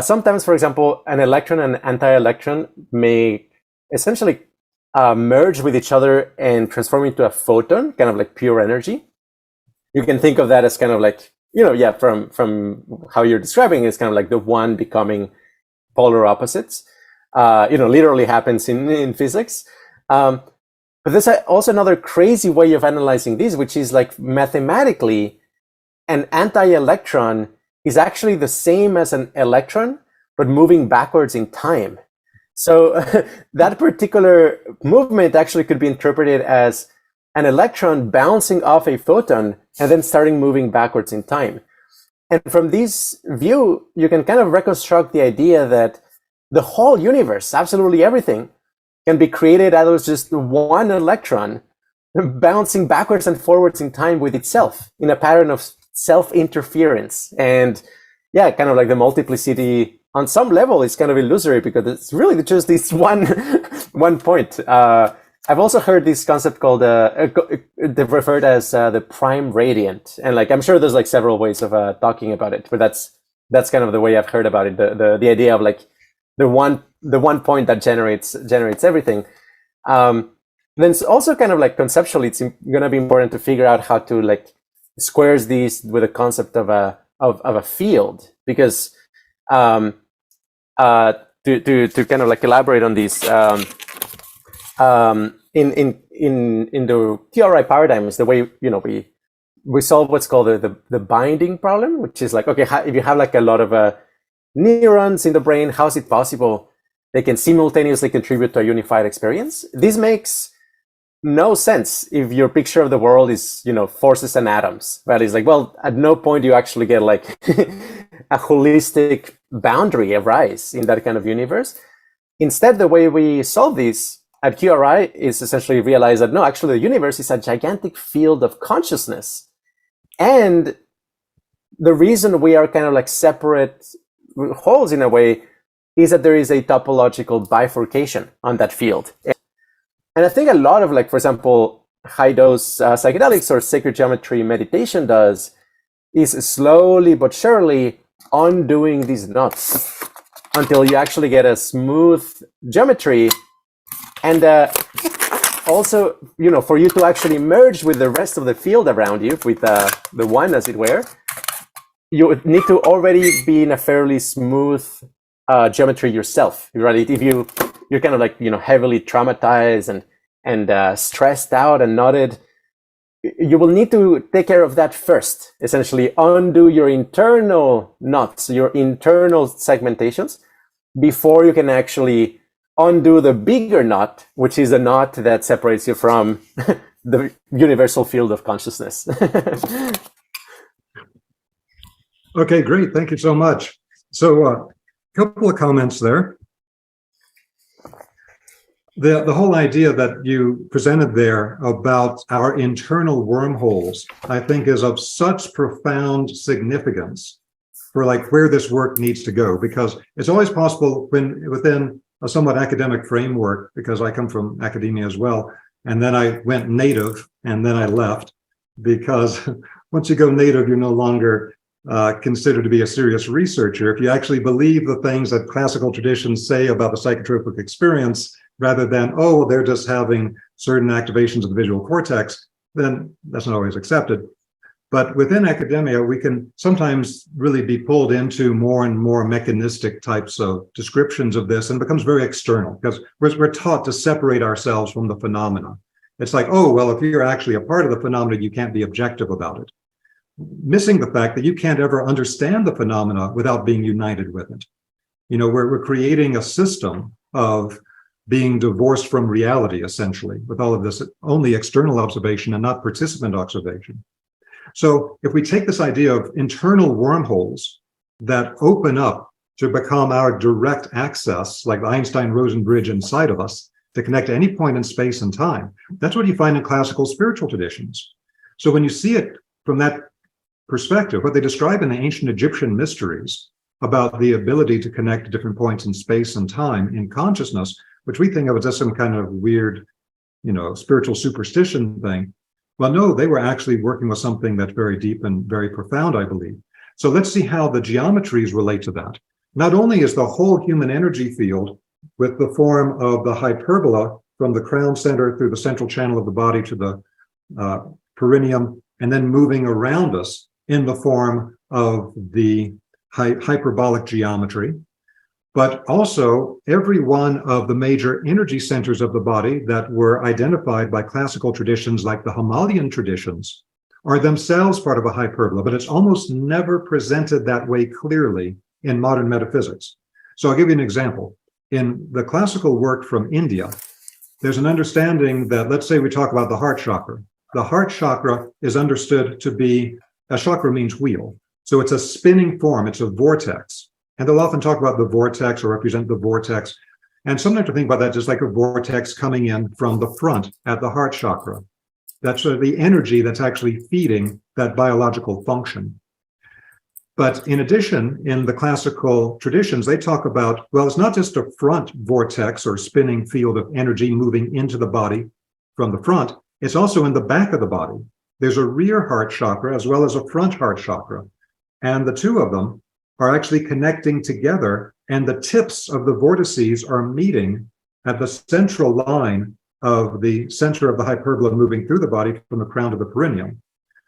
sometimes, for example, an electron and anti-electron may essentially merge with each other and transform into a photon, kind of like pure energy. You can think of that as kind of like, you know, yeah, from how you're describing it, it's kind of like the one becoming polar opposites. You know, literally happens in physics. But there's also another crazy way of analyzing this, which is like mathematically, an anti-electron is actually the same as an electron, but moving backwards in time. So that particular movement actually could be interpreted as an electron bouncing off a photon and then starting moving backwards in time. And from this view, you can kind of reconstruct the idea that the whole universe, absolutely everything, can be created out of just one electron bouncing backwards and forwards in time with itself in a pattern of self-interference. And yeah, kind of like the multiplicity on some level is kind of illusory because it's really just this one point. I've also heard this concept called they've referred as the prime radiant, and like I'm sure there's like several ways of talking about it, but that's kind of the way I've heard about it. The idea of like the one point that generates everything. Then it's also kind of like conceptually, it's going to be important to figure out how to like squares these with the concept of a field, because to kind of like elaborate on these, in the TRI paradigm is the way, you know, we solve what's called the binding problem, which is like, okay, if you have like a lot of neurons in the brain, how is it possible they can simultaneously contribute to a unified experience? This makes no sense if your picture of the world is, you know, forces and atoms, right? It's like, well, at no point do you actually get like a holistic boundary arise in that kind of universe. Instead, the way we solve this at QRI is essentially realize that no, actually the universe is a gigantic field of consciousness. And the reason we are kind of like separate wholes in a way is that there is a topological bifurcation on that field. And I think a lot of like, for example, high dose psychedelics or sacred geometry meditation does is slowly but surely undoing these knots until you actually get a smooth geometry. And also, you know, for you to actually merge with the rest of the field around you, with the one, as it were, you need to already be in a fairly smooth geometry yourself, right? If you're kind of like, you know, heavily traumatized and stressed out and knotted, you will need to take care of that first. Essentially, undo your internal knots, your internal segmentations, before you can actually undo the bigger knot, which is a knot that separates you from the universal field of consciousness. Okay, great. Thank you so much. So a couple of comments there. The whole idea that you presented there about our internal wormholes, I think, is of such profound significance for like where this work needs to go, because it's always possible when within a somewhat academic framework, because I come from academia as well, and then I went native and then I left, because once you go native, you're no longer considered to be a serious researcher. If you actually believe the things that classical traditions say about the psychotropic experience, rather than, oh, they're just having certain activations of the visual cortex, then that's not always accepted. But within academia, we can sometimes really be pulled into more and more mechanistic types of descriptions of this, and it becomes very external, because we're taught to separate ourselves from the phenomena. It's like, oh, well, if you're actually a part of the phenomena, you can't be objective about it. Missing the fact that you can't ever understand the phenomena without being united with it. You know, we're creating a system of being divorced from reality, essentially, with all of this only external observation and not participant observation. So if we take this idea of internal wormholes that open up to become our direct access, like the Einstein-Rosen bridge inside of us, to connect to any point in space and time, that's what you find in classical spiritual traditions. So when you see it from that perspective, what they describe in the ancient Egyptian mysteries about the ability to connect to different points in space and time in consciousness, which we think of as some kind of weird, you know, spiritual superstition thing. Well, no, they were actually working with something that's very deep and very profound, I believe. So let's see how the geometries relate to that. Not only is the whole human energy field with the form of the hyperbola from the crown center through the central channel of the body to the perineum, and then moving around us in the form of the hyperbolic geometry, but also every one of the major energy centers of the body that were identified by classical traditions like the Himalayan traditions are themselves part of a hyperbola, but it's almost never presented that way clearly in modern metaphysics. So I'll give you an example. In the classical work from India, there's an understanding that, let's say we talk about the heart chakra. The heart chakra is understood to be, a chakra means wheel. So it's a spinning form, it's a vortex. And they'll often talk about the vortex or represent the vortex. And sometimes to think about that just like a vortex coming in from the front at the heart chakra. That's the energy that's actually feeding that biological function. But in addition, in the classical traditions, they talk about, well, it's not just a front vortex or spinning field of energy moving into the body from the front, it's also in the back of the body. There's a rear heart chakra as well as a front heart chakra. And the two of them are actually connecting together, and the tips of the vortices are meeting at the central line of the center of the hyperbola moving through the body from the crown to the perineum.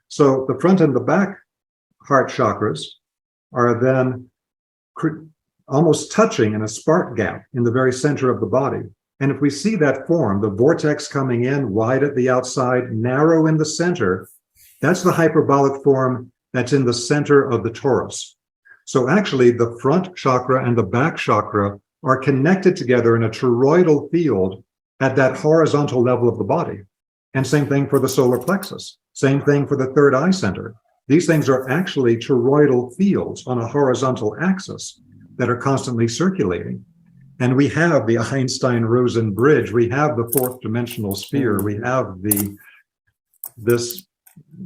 So the front and the back heart chakras are then almost touching in a spark gap in the very center of the body. And if we see that form, the vortex coming in wide at the outside, narrow in the center, that's the hyperbolic form that's in the center of the torus. So actually the front chakra and the back chakra are connected together in a toroidal field at that horizontal level of the body. And same thing for the solar plexus, same thing for the third eye center. These things are actually toroidal fields on a horizontal axis that are constantly circulating. And we have the Einstein-Rosen bridge, we have the fourth dimensional sphere, we have this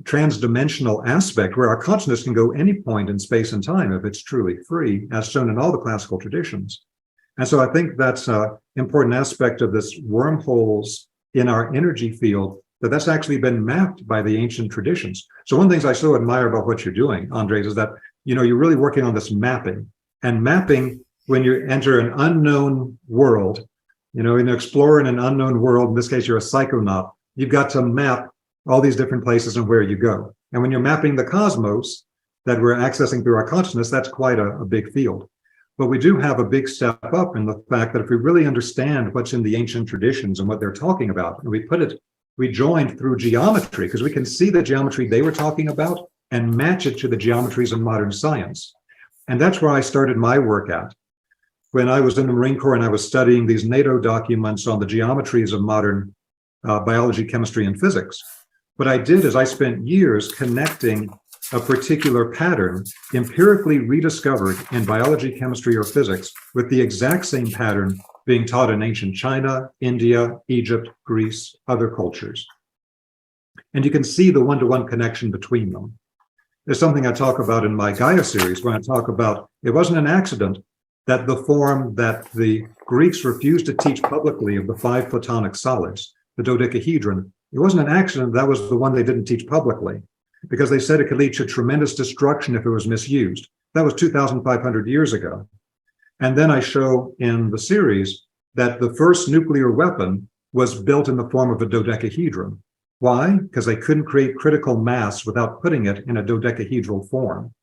transdimensional aspect where our consciousness can go any point in space and time if it's truly free, as shown in all the classical traditions. And so I think that's an important aspect of this wormholes in our energy field, that's actually been mapped by the ancient traditions. So one of the things I so admire about what you're doing, Andrés, is that you're really working on this mapping. And mapping, when you enter an unknown world, in exploring an unknown world, in this case you're a psychonaut, you've got to map all these different places and where you go. And when you're mapping the cosmos that we're accessing through our consciousness, that's quite a big field. But we do have a big step up in the fact that if we really understand what's in the ancient traditions and what they're talking about, and we joined through geometry, because we can see the geometry they were talking about and match it to the geometries of modern science. And that's where I started my work at. When I was in the Marine Corps and I was studying these NATO documents on the geometries of modern biology, chemistry, and physics, what I did is I spent years connecting a particular pattern empirically rediscovered in biology, chemistry, or physics with the exact same pattern being taught in ancient China, India, Egypt, Greece, other cultures. And you can see the one-to-one connection between them. There's something I talk about in my Gaia series when I talk about it wasn't an accident that the form that the Greeks refused to teach publicly of the 5 Platonic solids, the dodecahedron, it wasn't an accident that was the one they didn't teach publicly, because they said it could lead to tremendous destruction if it was misused. That was 2,500 years ago. And then I show in the series that the first nuclear weapon was built in the form of a dodecahedron. Why? Because they couldn't create critical mass without putting it in a dodecahedral form.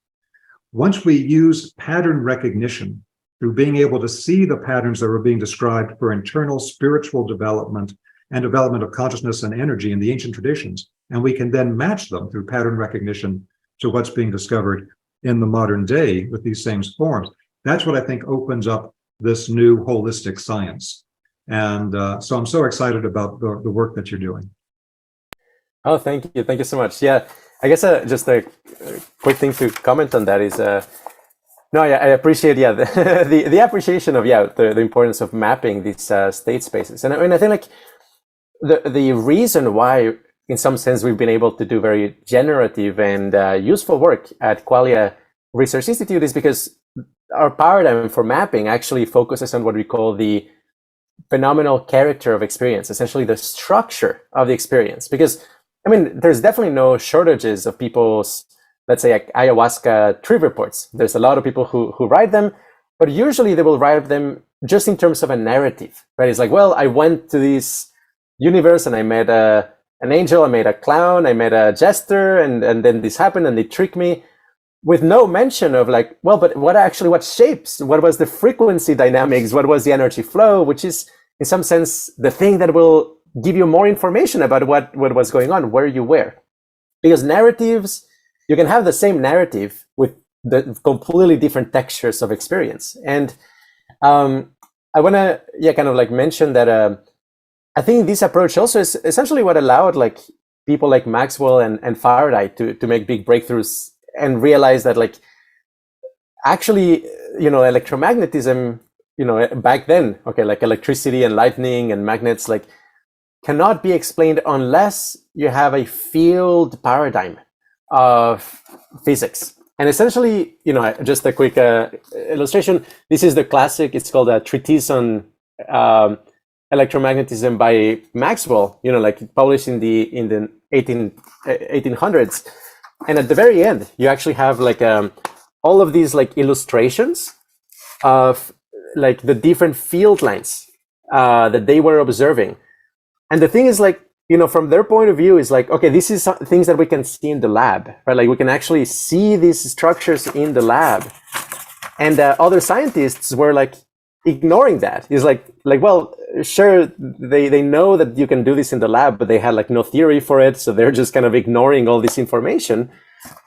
Once we use pattern recognition through being able to see the patterns that were being described for internal spiritual development and development of consciousness and energy in the ancient traditions, and we can then match them through pattern recognition to what's being discovered in the modern day with these same forms. That's what I think opens up this new holistic science. And so I'm so excited about the work that you're doing. Oh, thank you. Thank you so much. Yeah, I guess just a quick thing to comment on that is, no, I appreciate, the appreciation of, the importance of mapping these state spaces. And I think the reason why, in some sense, we've been able to do very generative and useful work at Qualia Research Institute is because our paradigm for mapping actually focuses on what we call the phenomenal character of experience, essentially the structure of the experience. Because, there's definitely no shortages of people's, let's say, ayahuasca trip reports. There's a lot of people who write them, but usually they will write them just in terms of a narrative, right? It's like, well, I went to this universe and I met an angel, I met a clown, I met a jester, and then this happened and they tricked me, with no mention of but what shapes, what was the frequency dynamics, what was the energy flow, which is in some sense the thing that will give you more information about what was going on, where you were. Because narratives, you can have the same narrative with the completely different textures of experience. And I want to mention that I think this approach also is essentially what allowed people like Maxwell and Faraday to make big breakthroughs and realize that actually, electromagnetism, back then, like electricity and lightning and magnets, cannot be explained unless you have a field paradigm of physics. And essentially, just a quick illustration. This is the classic. It's called a treatise on electromagnetism by Maxwell. Like published in the 1800s. And at the very end, you actually have like all of these like illustrations of like the different field lines that they were observing. And the thing is, like, from their point of view, is like, okay, this is things that we can see in the lab, right? Like we can actually see these structures in the lab. And other scientists were like ignoring that. It's like, well, sure, they know that you can do this in the lab, but they had like no theory for it. So they're just kind of ignoring all this information.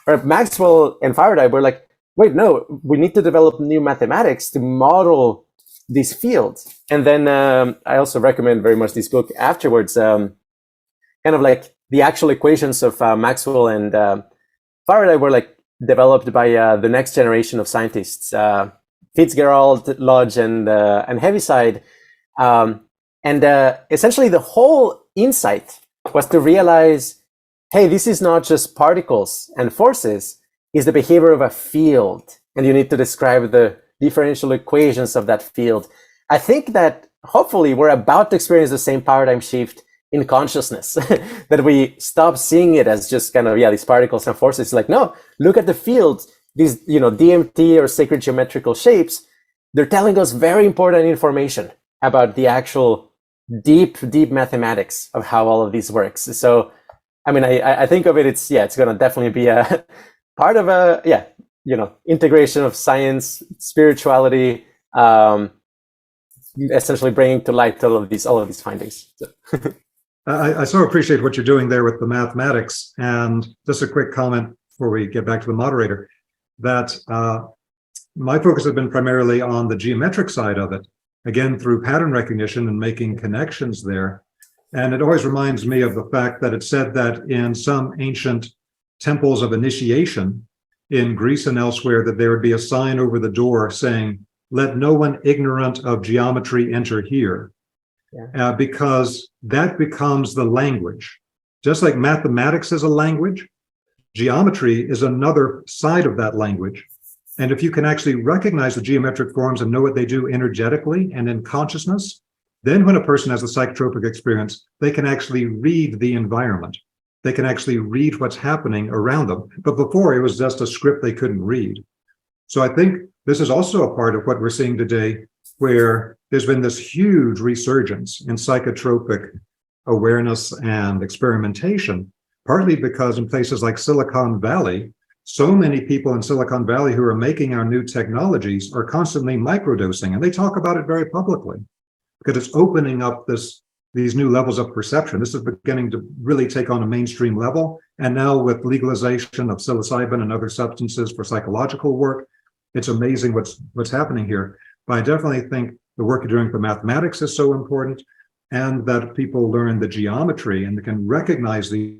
But Maxwell and Faraday were like, wait, no, we need to develop new mathematics to model these fields. And then I also recommend very much this book afterwards, kind of like the actual equations of Maxwell and Faraday were like developed by the next generation of scientists, Fitzgerald, Lodge, and Heaviside. And essentially the whole insight was to realize, hey, this is not just particles and forces, it's the behavior of a field. And you need to describe the differential equations of that field. I think that hopefully we're about to experience the same paradigm shift in consciousness, that we stop seeing it as just kind of, these particles and forces. It's like, no, look at the fields, these, DMT or sacred geometrical shapes. They're telling us very important information about the actual deep mathematics of how all of this works. So, I mean, I think of it, it's going to definitely be a part of integration of science, spirituality, essentially bringing to light all of these findings. So. I so appreciate what you're doing there with the mathematics. And just a quick comment before we get back to the moderator, that my focus has been primarily on the geometric side of it, again, through pattern recognition and making connections there. And it always reminds me of the fact that it's said that in some ancient temples of initiation in Greece and elsewhere, that there would be a sign over the door saying, "Let no one ignorant of geometry enter here." Because that becomes the language. Just like mathematics is a language, geometry is another side of that language. And if you can actually recognize the geometric forms and know what they do energetically and in consciousness, then when a person has a psychotropic experience, they can actually read the environment. They can actually read what's happening around them. But before, it was just a script they couldn't read. So I think this is also a part of what we're seeing today, where there's been this huge resurgence in psychotropic awareness and experimentation, partly because in places like Silicon Valley, so many people in Silicon Valley who are making our new technologies are constantly microdosing, and they talk about it very publicly because it's opening up these new levels of perception. This is beginning to really take on a mainstream level. And now with legalization of psilocybin and other substances for psychological work, it's amazing what's happening here. But I definitely think the work you're doing for mathematics is so important, and that people learn the geometry and they can recognize the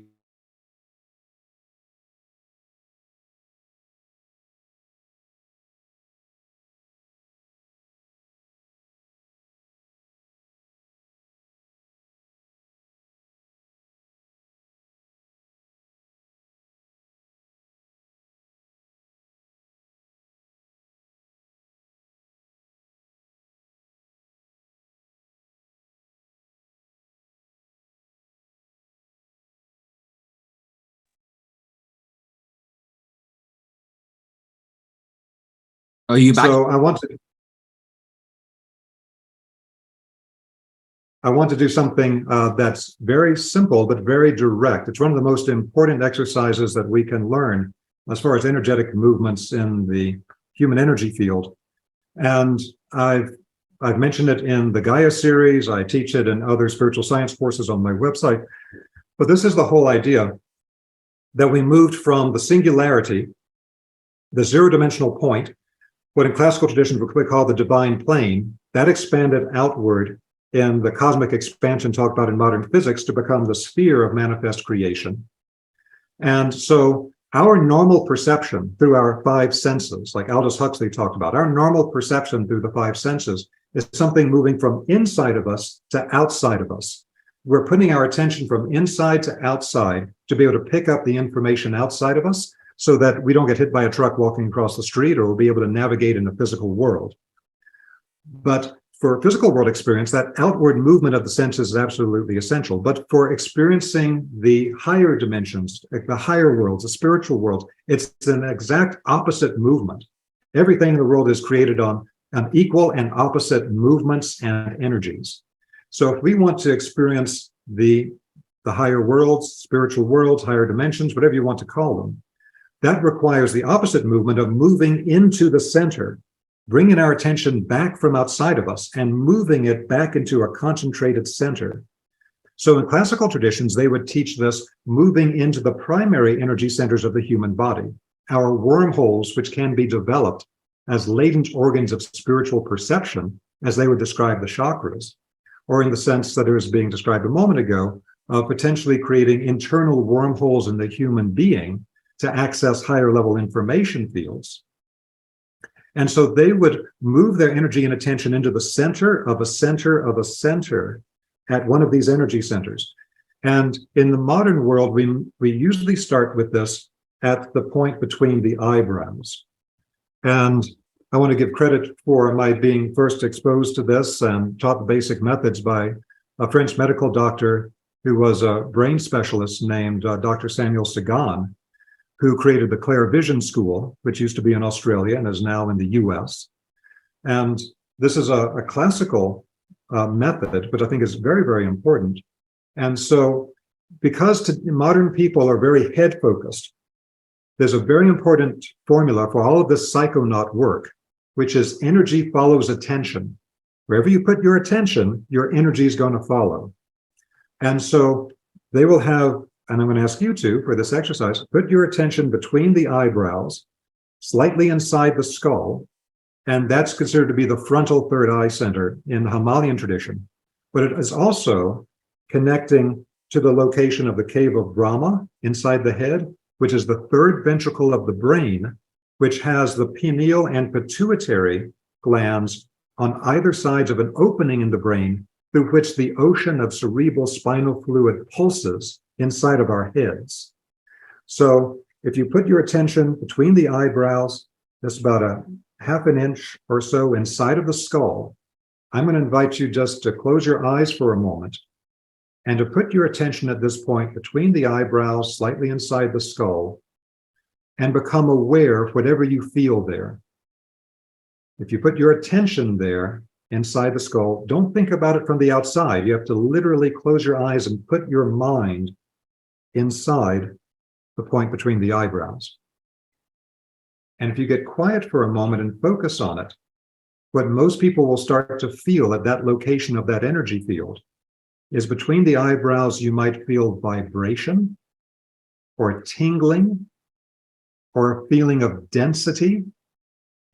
Are you back? So I want to do something that's very simple, but very direct. It's one of the most important exercises that we can learn as far as energetic movements in the human energy field. And I've mentioned it in the Gaia series. I teach it in other spiritual science courses on my website. But this is the whole idea that we moved from the singularity, the zero-dimensional point, what in classical traditions we call the divine plane, that expanded outward in the cosmic expansion talked about in modern physics to become the sphere of manifest creation. And so our normal perception through our five senses, like Aldous Huxley talked about, our normal perception through the five senses is something moving from inside of us to outside of us. we're putting our attention from inside to outside to be able to pick up the information outside of us so that we don't get hit by a truck walking across the street, or we'll be able to navigate in the physical world. But for physical world experience, that outward movement of the senses is absolutely essential. But for experiencing the higher dimensions, like the higher worlds, the spiritual world, it's an exact opposite movement. Everything in the world is created on equal and opposite movements and energies. So if we want to experience the higher worlds, spiritual worlds, higher dimensions, whatever you want to call them, that requires the opposite movement of moving into the center, bringing our attention back from outside of us and moving it back into a concentrated center. So in classical traditions, they would teach this moving into the primary energy centers of the human body, our wormholes, which can be developed as latent organs of spiritual perception, as they would describe the chakras, or in the sense that it was being described a moment ago, of potentially creating internal wormholes in the human being to access higher level information fields. And so they would move their energy and attention into the center of a center of a center at one of these energy centers. And in the modern world, we usually start with this at the point between the eyebrows. And I want to give credit for my being first exposed to this and taught the basic methods by a French medical doctor who was a brain specialist named Dr. Samuel Sagan, who created the Clair Vision School, which used to be in Australia and is now in the US. And this is a classical method, but I think is very, very important. And so because modern people are very head focused, there's a very important formula for all of this psychonaut work, which is energy follows attention. Wherever you put your attention, your energy is going to follow. And so they will have, and I'm going to ask you to, for this exercise, put your attention between the eyebrows, slightly inside the skull, and that's considered to be the frontal third eye center in the Himalayan tradition. But it is also connecting to the location of the cave of Brahma inside the head, which is the third ventricle of the brain, which has the pineal and pituitary glands on either sides of an opening in the brain through which the ocean of cerebral spinal fluid pulses inside of our heads. So if you put your attention between the eyebrows, just about a half an inch or so inside of the skull, I'm going to invite you just to close your eyes for a moment and to put your attention at this point between the eyebrows, slightly inside the skull, and become aware of whatever you feel there. If you put your attention there inside the skull, don't think about it from the outside. You have to literally close your eyes and put your mind inside the point between the eyebrows. And if you get quiet for a moment and focus on it, what most people will start to feel at that location of that energy field is between the eyebrows, you might feel vibration or tingling or a feeling of density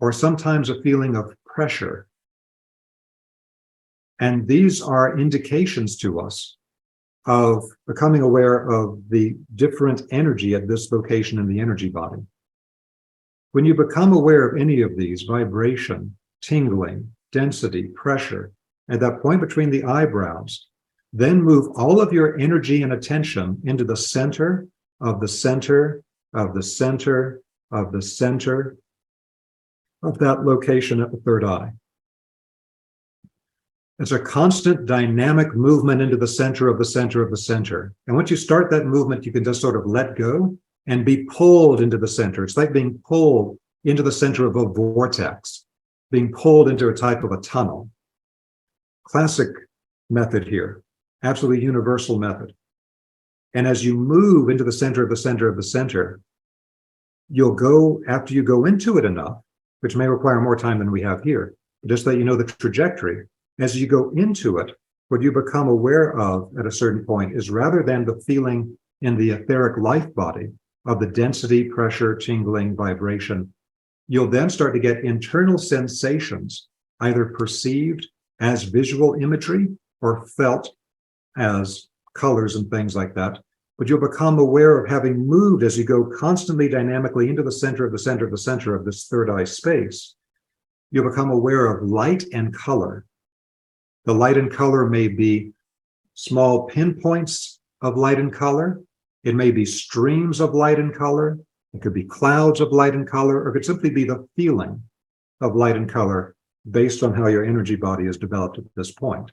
or sometimes a feeling of pressure. And these are indications to us of becoming aware of the different energy at this location in the energy body. When you become aware of any of these, vibration, tingling, density, pressure, at that point between the eyebrows, then move all of your energy and attention into the center of the center of the center of the center of that location at the third eye. It's a constant dynamic movement into the center of the center of the center. And once you start that movement, you can just sort of let go and be pulled into the center. It's like being pulled into the center of a vortex, being pulled into a type of a tunnel. Classic method here, absolutely universal method. And as you move into the center of the center of the center, you'll go, after you go into it enough, which may require more time than we have here, just that you know the trajectory. As you go into it, what you become aware of at a certain point is rather than the feeling in the etheric life body of the density, pressure, tingling, vibration, you'll then start to get internal sensations, either perceived as visual imagery or felt as colors and things like that. But you'll become aware of having moved as you go constantly dynamically into the center of the center of the center of this third eye space. You'll become aware of light and color. The light and color may be small pinpoints of light and color. It may be streams of light and color. It could be clouds of light and color, or it could simply be the feeling of light and color based on how your energy body is developed at this point.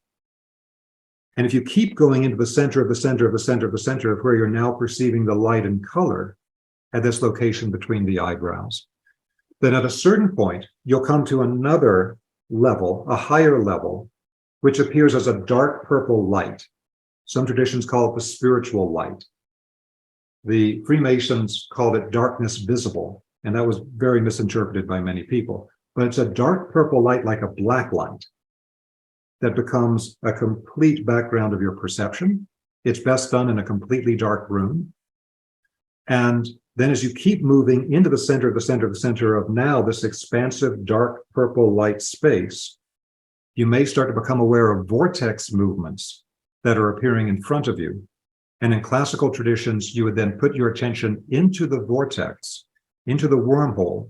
And if you keep going into the center of the center of the center of the center of where you're now perceiving the light and color at this location between the eyebrows, then at a certain point, you'll come to another level, a higher level, which appears as a dark purple light. Some traditions call it the spiritual light. The Freemasons called it darkness visible, and that was very misinterpreted by many people. But it's a dark purple light like a black light that becomes a complete background of your perception. It's best done in a completely dark room. And then as you keep moving into the center of the center of the center of now this expansive dark purple light space, you may start to become aware of vortex movements that are appearing in front of you. And in classical traditions, you would then put your attention into the vortex, into the wormhole,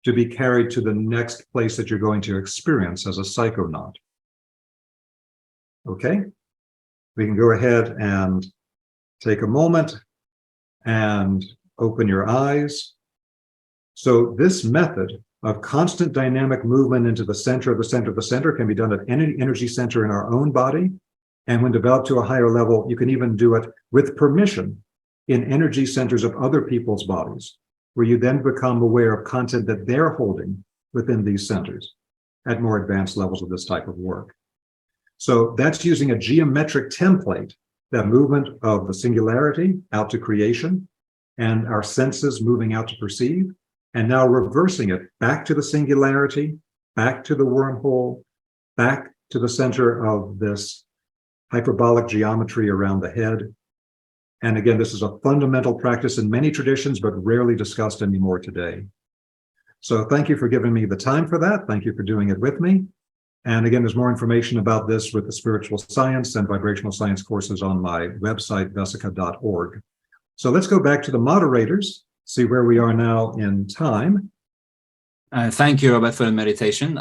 to be carried to the next place that you're going to experience as a psychonaut. Okay, we can go ahead and take a moment and open your eyes. So this method of constant dynamic movement into the center of the center of the center can be done at any energy center in our own body. And when developed to a higher level, you can even do it with permission in energy centers of other people's bodies, where you then become aware of content that they're holding within these centers at more advanced levels of this type of work. So that's using a geometric template, that movement of the singularity out to creation and our senses moving out to perceive, and now reversing it back to the singularity, back to the wormhole, back to the center of this hyperbolic geometry around the head. And again, this is a fundamental practice in many traditions, but rarely discussed anymore today. So thank you for giving me the time for that. Thank you for doing it with me. And again, there's more information about this with the spiritual science and vibrational science courses on my website, vesica.org. So let's go back to the moderators, see where we are now in time. Thank you, Robert, for the meditation.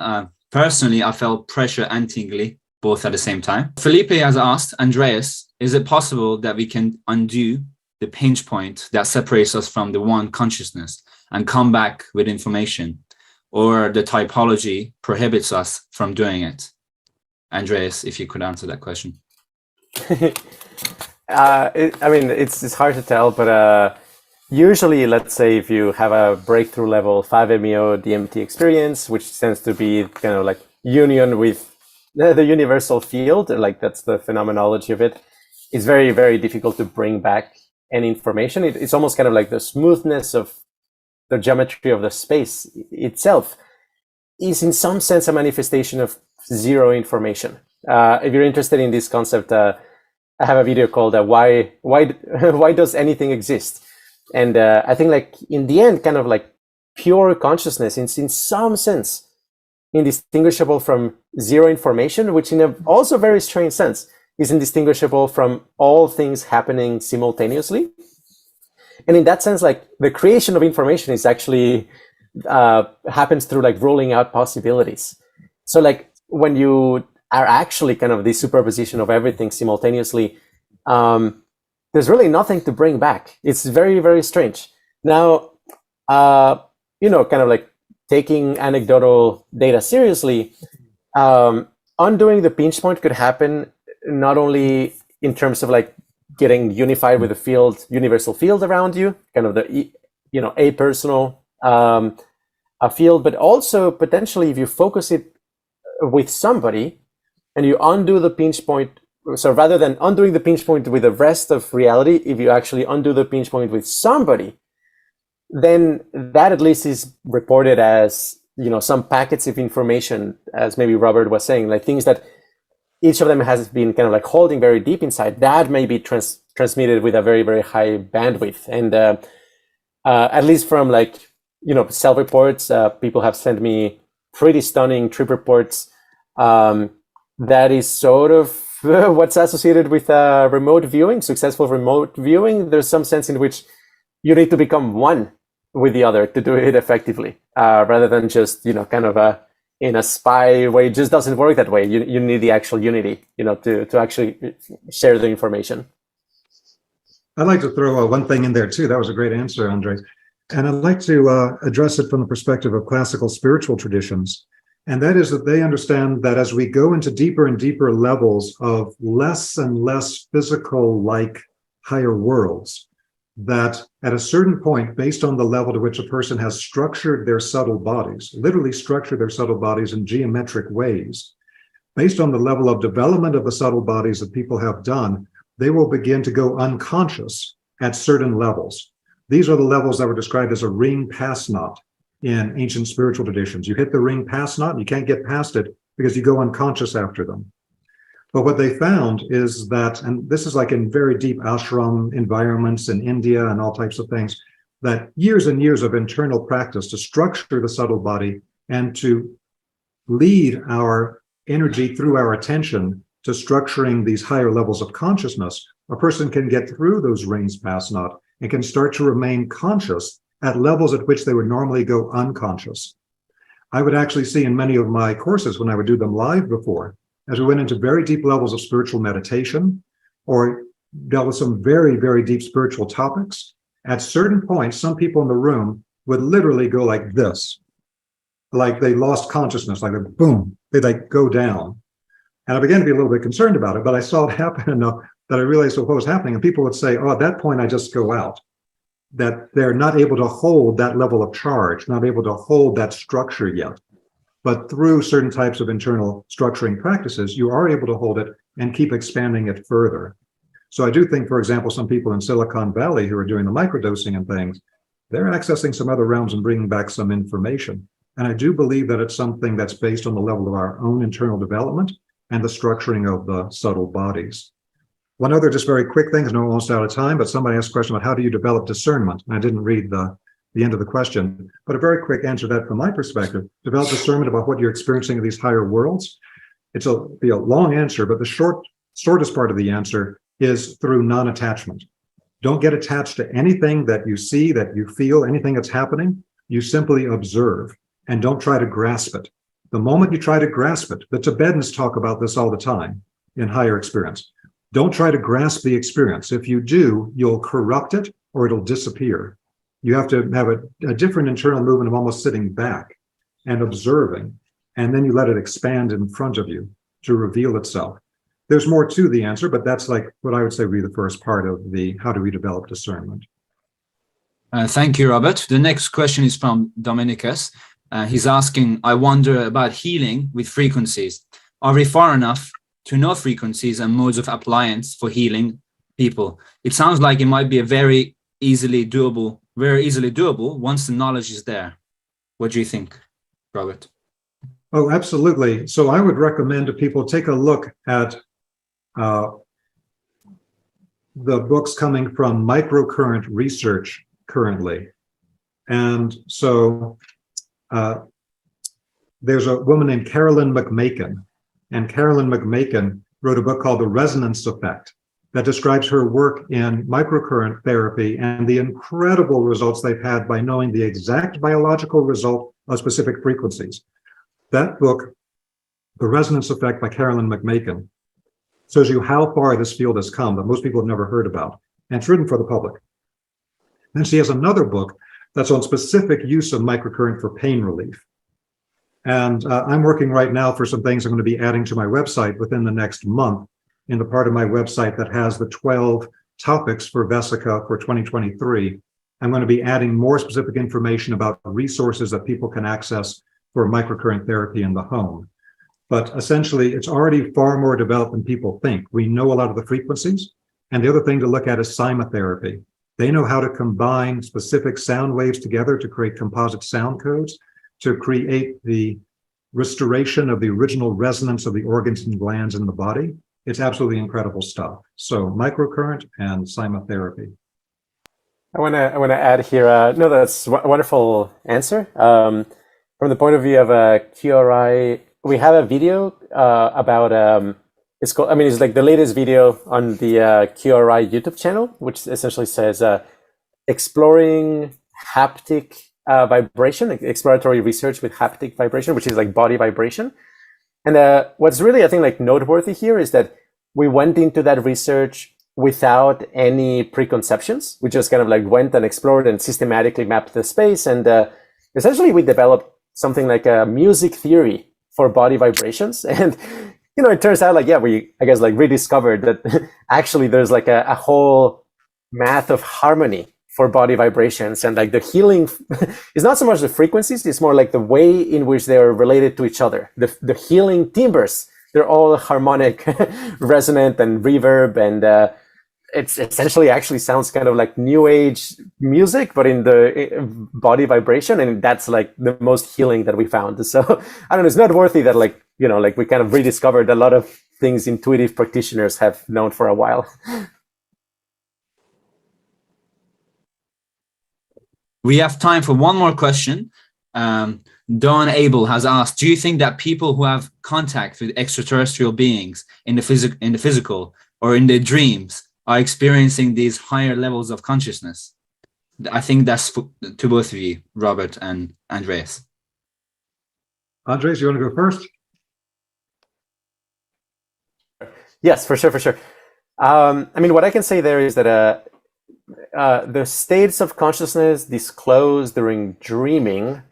Personally, I felt pressure and tingly both at the same time. Felipe has asked, Andreas, is it possible that we can undo the pinch point that separates us from the one consciousness and come back with information? Or the typology prohibits us from doing it? Andreas, if you could answer that question. I mean, it's hard to tell, but usually, let's say if you have a breakthrough level 5-MeO DMT experience, which tends to be kind of like union with the universal field, like that's the phenomenology of it, it's very, very difficult to bring back any information. It's almost kind of like the smoothness of the geometry of the space itself is in some sense a manifestation of zero information. If you're interested in this concept, I have a video called why does anything exist? And I think like in the end, kind of like pure consciousness is in some sense indistinguishable from zero information, which in a also very strange sense is indistinguishable from all things happening simultaneously. And in that sense, like the creation of information is actually happens through like rolling out possibilities. So like when you are actually kind of the superposition of everything simultaneously, there's really nothing to bring back. It's very, very strange. Now, you know, kind of like taking anecdotal data seriously, undoing the pinch point could happen not only in terms of like getting unified with the field, universal field around you, kind of the, you know, a personal a field, but also potentially if you focus it with somebody and you undo the pinch point. So rather than undoing the pinch point with the rest of reality, if you actually undo the pinch point with somebody, then that at least is reported as, you know, some packets of information, as maybe Robert was saying, like things that each of them has been kind of like holding very deep inside, that may be transmitted with a very, very high bandwidth. And at least from like, you know, self-reports, people have sent me pretty stunning trip reports. That is sort of what's associated with remote viewing, successful remote viewing. There's some sense in which you need to become one with the other to do it effectively, rather than just, you know, kind of in a spy way. It just doesn't work that way. You need the actual unity, to actually share the information. I'd like to throw one thing in there too. That was a great answer, Andrés. And I'd like to address it from the perspective of classical spiritual traditions. And that is that they understand that as we go into deeper and deeper levels of less and less physical-like higher worlds, that at a certain point, based on the level to which a person has structured their subtle bodies, literally structured their subtle bodies in geometric ways, based on the level of development of the subtle bodies that people have done, they will begin to go unconscious at certain levels. These are the levels that were described as a ring pass knot in ancient spiritual traditions. You hit the ring pass knot, you can't get past it because you go unconscious after them. But what they found is that, and this is like in very deep ashram environments in India and all types of things, that years and years of internal practice to structure the subtle body and to lead our energy through our attention to structuring these higher levels of consciousness, a person can get through those rings pass knot and can start to remain conscious at levels at which they would normally go unconscious. I would actually see in many of my courses when I would do them live before, as we went into very deep levels of spiritual meditation or dealt with some very, very deep spiritual topics, at certain points, some people in the room would literally go like this, like they lost consciousness, like boom, they'd like go down. And I began to be a little bit concerned about it, but I saw it happen enough that I realized what was happening. And people would say, oh, at that point, I just go out. That they're not able to hold that level of charge, not able to hold that structure yet. But through certain types of internal structuring practices, you are able to hold it and keep expanding it further. So I do think, for example, some people in Silicon Valley who are doing the microdosing and things, they're accessing some other realms and bringing back some information. And I do believe that it's something that's based on the level of our own internal development and the structuring of the subtle bodies. One other just very quick thing, because I'm almost out of time, but somebody asked a question about how do you develop discernment? And I didn't read the end of the question, but a very quick answer to that from my perspective, develop discernment about what you're experiencing in these higher worlds. It'll be a long answer, but the shortest part of the answer is through non-attachment. Don't get attached to anything that you see, that you feel, anything that's happening. You simply observe and don't try to grasp it. The moment you try to grasp it, the Tibetans talk about this all the time in higher experience. Don't try to grasp the experience. If you do, you'll corrupt it or it'll disappear. You have to have a different internal movement of almost sitting back and observing, and then you let it expand in front of you to reveal itself. There's more to the answer, but that's like what I would say would be the first part of the how do we develop discernment. Thank you, Robert. The next question is from Dominicus. He's asking, I wonder about healing with frequencies. Are we far enough to know frequencies and modes of appliance for healing people? It sounds like it might be a very easily doable once the knowledge is there. What do you think, Robert? Oh, absolutely. So I would recommend to people take a look at the books coming from microcurrent research currently. And so there's a woman named Carolyn McMakin, and Carolyn McMakin wrote a book called The Resonance Effect that describes her work in microcurrent therapy and the incredible results they've had by knowing the exact biological result of specific frequencies. That book, The Resonance Effect by Carolyn McMakin, shows you how far this field has come that most people have never heard about, and it's written for the public. Then she has another book that's on specific use of microcurrent for pain relief. And I'm working right now for some things I'm going to be adding to my website within the next month, in the part of my website that has the 12 topics for Vesica for 2023. I'm going to be adding more specific information about resources that people can access for microcurrent therapy in the home. But essentially, it's already far more developed than people think. We know a lot of the frequencies. And the other thing to look at is cymotherapy. They know how to combine specific sound waves together to create composite sound codes, to create the restoration of the original resonance of the organs and glands in the body. It's absolutely incredible stuff. So microcurrent and cymotherapy. I want to add here. No, that's a wonderful answer. From the point of view of QRI, we have a video about. It's called. I mean, it's like the latest video on the QRI YouTube channel, which essentially says exploring haptic vibration, exploratory research with haptic vibration, which is like body vibration. And what's really, I think, like noteworthy here is that we went into that research without any preconceptions. We just kind of like went and explored and systematically mapped the space. And essentially we developed something like a music theory for body vibrations. And, you know, it turns out like, yeah, I guess like rediscovered that actually there's like a whole math of harmony for body vibrations. And like the healing is not so much the frequencies, it's more like the way in which they are related to each other. The healing timbres, they're all harmonic, resonant and reverb, and it's essentially actually sounds kind of like new age music, but in the body vibration, and that's like the most healing that we found. So I don't know, it's noteworthy that like, you know, like we kind of rediscovered a lot of things intuitive practitioners have known for a while. We have time for one more question. Don Abel has asked, do you think that people who have contact with extraterrestrial beings in the physical or in their dreams are experiencing these higher levels of consciousness? I think that's to both of you, Robert and Andrés. Andrés, you want to go first? Yes, for sure. I mean, what I can say there is that the states of consciousness disclosed during dreaming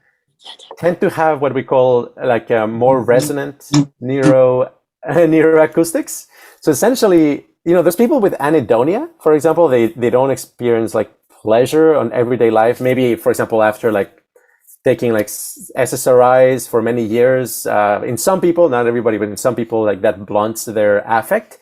tend to have what we call like a more resonant neuroacoustics. So essentially, you know, there's people with anhedonia, for example, they don't experience like pleasure on everyday life. Maybe, for example, after like taking like SSRIs for many years, in some people, not everybody, but in some people, like that blunts their affect.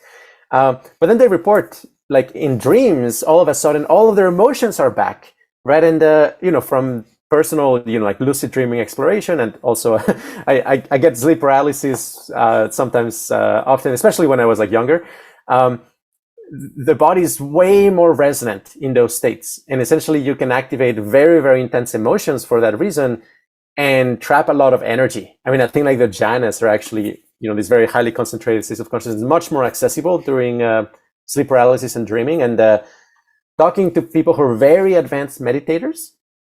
But then they report like in dreams, all of a sudden, all of their emotions are back, right? And, you know, from personal, you know, like lucid dreaming exploration. And also I get sleep paralysis sometimes, often, especially when I was like younger. The body is way more resonant in those states. And essentially you can activate very, very intense emotions for that reason and trap a lot of energy. I mean, I think like the jhanas are actually, you know, these very highly concentrated states of consciousness, much more accessible during sleep paralysis and dreaming. And talking to people who are very advanced meditators,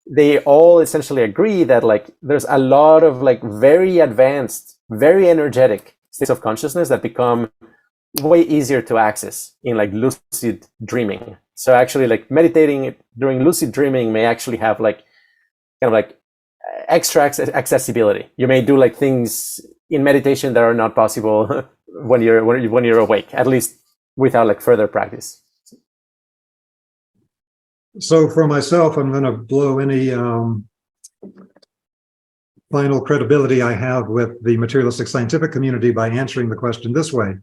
they all essentially agree that like there's a lot of like very advanced, very energetic states of consciousness that become way easier to access in like lucid dreaming. So actually like meditating during lucid dreaming may actually have like kind of like extra accessibility. You may do like things in meditation that are not possible when you're awake, at least without like further practice. So for myself, I'm going to blow any final credibility I have with the materialistic scientific community by answering the question this way,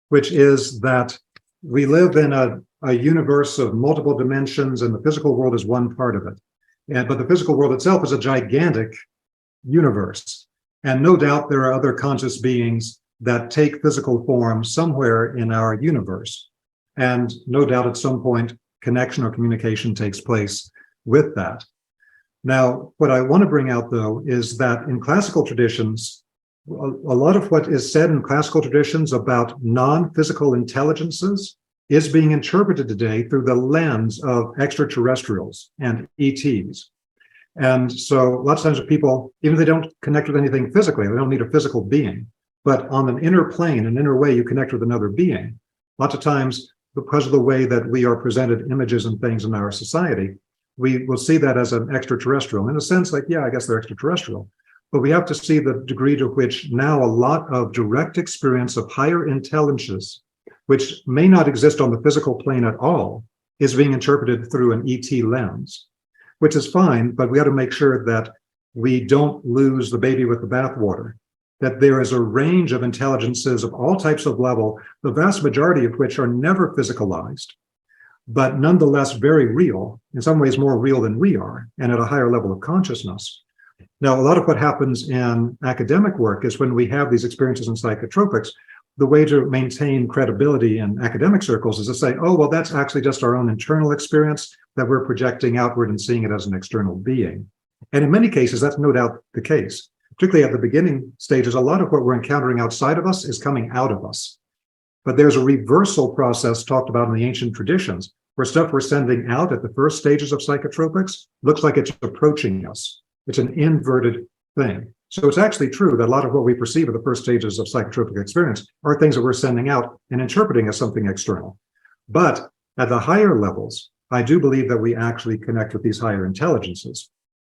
which is that we live in a universe of multiple dimensions, and the physical world is one part of it. But the physical world itself is a gigantic universe. And no doubt there are other conscious beings that take physical form somewhere in our universe. And no doubt at some point, connection or communication takes place with that. Now, what I want to bring out, though, is that in classical traditions, a lot of what is said in classical traditions about non-physical intelligences is being interpreted today through the lens of extraterrestrials and ETs. And so lots of times people, even if they don't connect with anything physically, they don't need a physical being, but on an inner plane, an inner way, you connect with another being. Lots of times, because of the way that we are presented images and things in our society, we will see that as an extraterrestrial. In a sense, like, yeah, I guess they're extraterrestrial. But we have to see the degree to which now a lot of direct experience of higher intelligences, which may not exist on the physical plane at all, is being interpreted through an ET lens, which is fine, but we have to make sure that we don't lose the baby with the bathwater, that there is a range of intelligences of all types of level, the vast majority of which are never physicalized, but nonetheless very real, in some ways more real than we are, and at a higher level of consciousness. Now, a lot of what happens in academic work is when we have these experiences in psychotropics, the way to maintain credibility in academic circles is to say, oh, well, that's actually just our own internal experience that we're projecting outward and seeing it as an external being. And in many cases, that's no doubt the case. Particularly at the beginning stages, a lot of what we're encountering outside of us is coming out of us. But there's a reversal process talked about in the ancient traditions, where stuff we're sending out at the first stages of psychotropics looks like it's approaching us. It's an inverted thing. So it's actually true that a lot of what we perceive at the first stages of psychotropic experience are things that we're sending out and interpreting as something external. But at the higher levels, I do believe that we actually connect with these higher intelligences.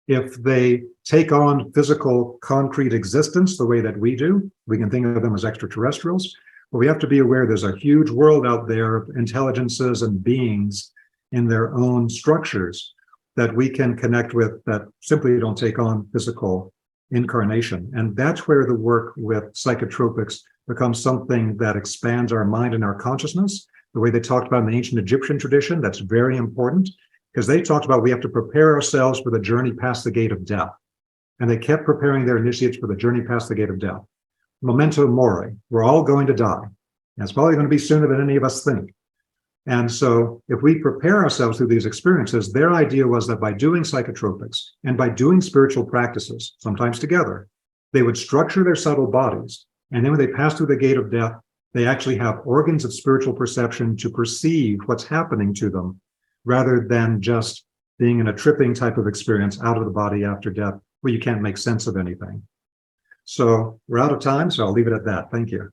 If they take on physical, concrete existence the way that we do, we can think of them as extraterrestrials. But we have to be aware there's a huge world out there of intelligences and beings in their own structures that we can connect with that simply don't take on physical incarnation. And that's where the work with psychotropics becomes something that expands our mind and our consciousness. The way they talked about in the ancient Egyptian tradition, that's very important, because they talked about we have to prepare ourselves for the journey past the gate of death. And they kept preparing their initiates for the journey past the gate of death. Memento mori, we're all going to die. And it's probably going to be sooner than any of us think. And so if we prepare ourselves through these experiences, their idea was that by doing psychotropics and by doing spiritual practices, sometimes together, they would structure their subtle bodies. And then when they pass through the gate of death, they actually have organs of spiritual perception to perceive what's happening to them, rather than just being in a tripping type of experience out of the body after death, where you can't make sense of anything. So we're out of time, so I'll leave it at that. Thank you.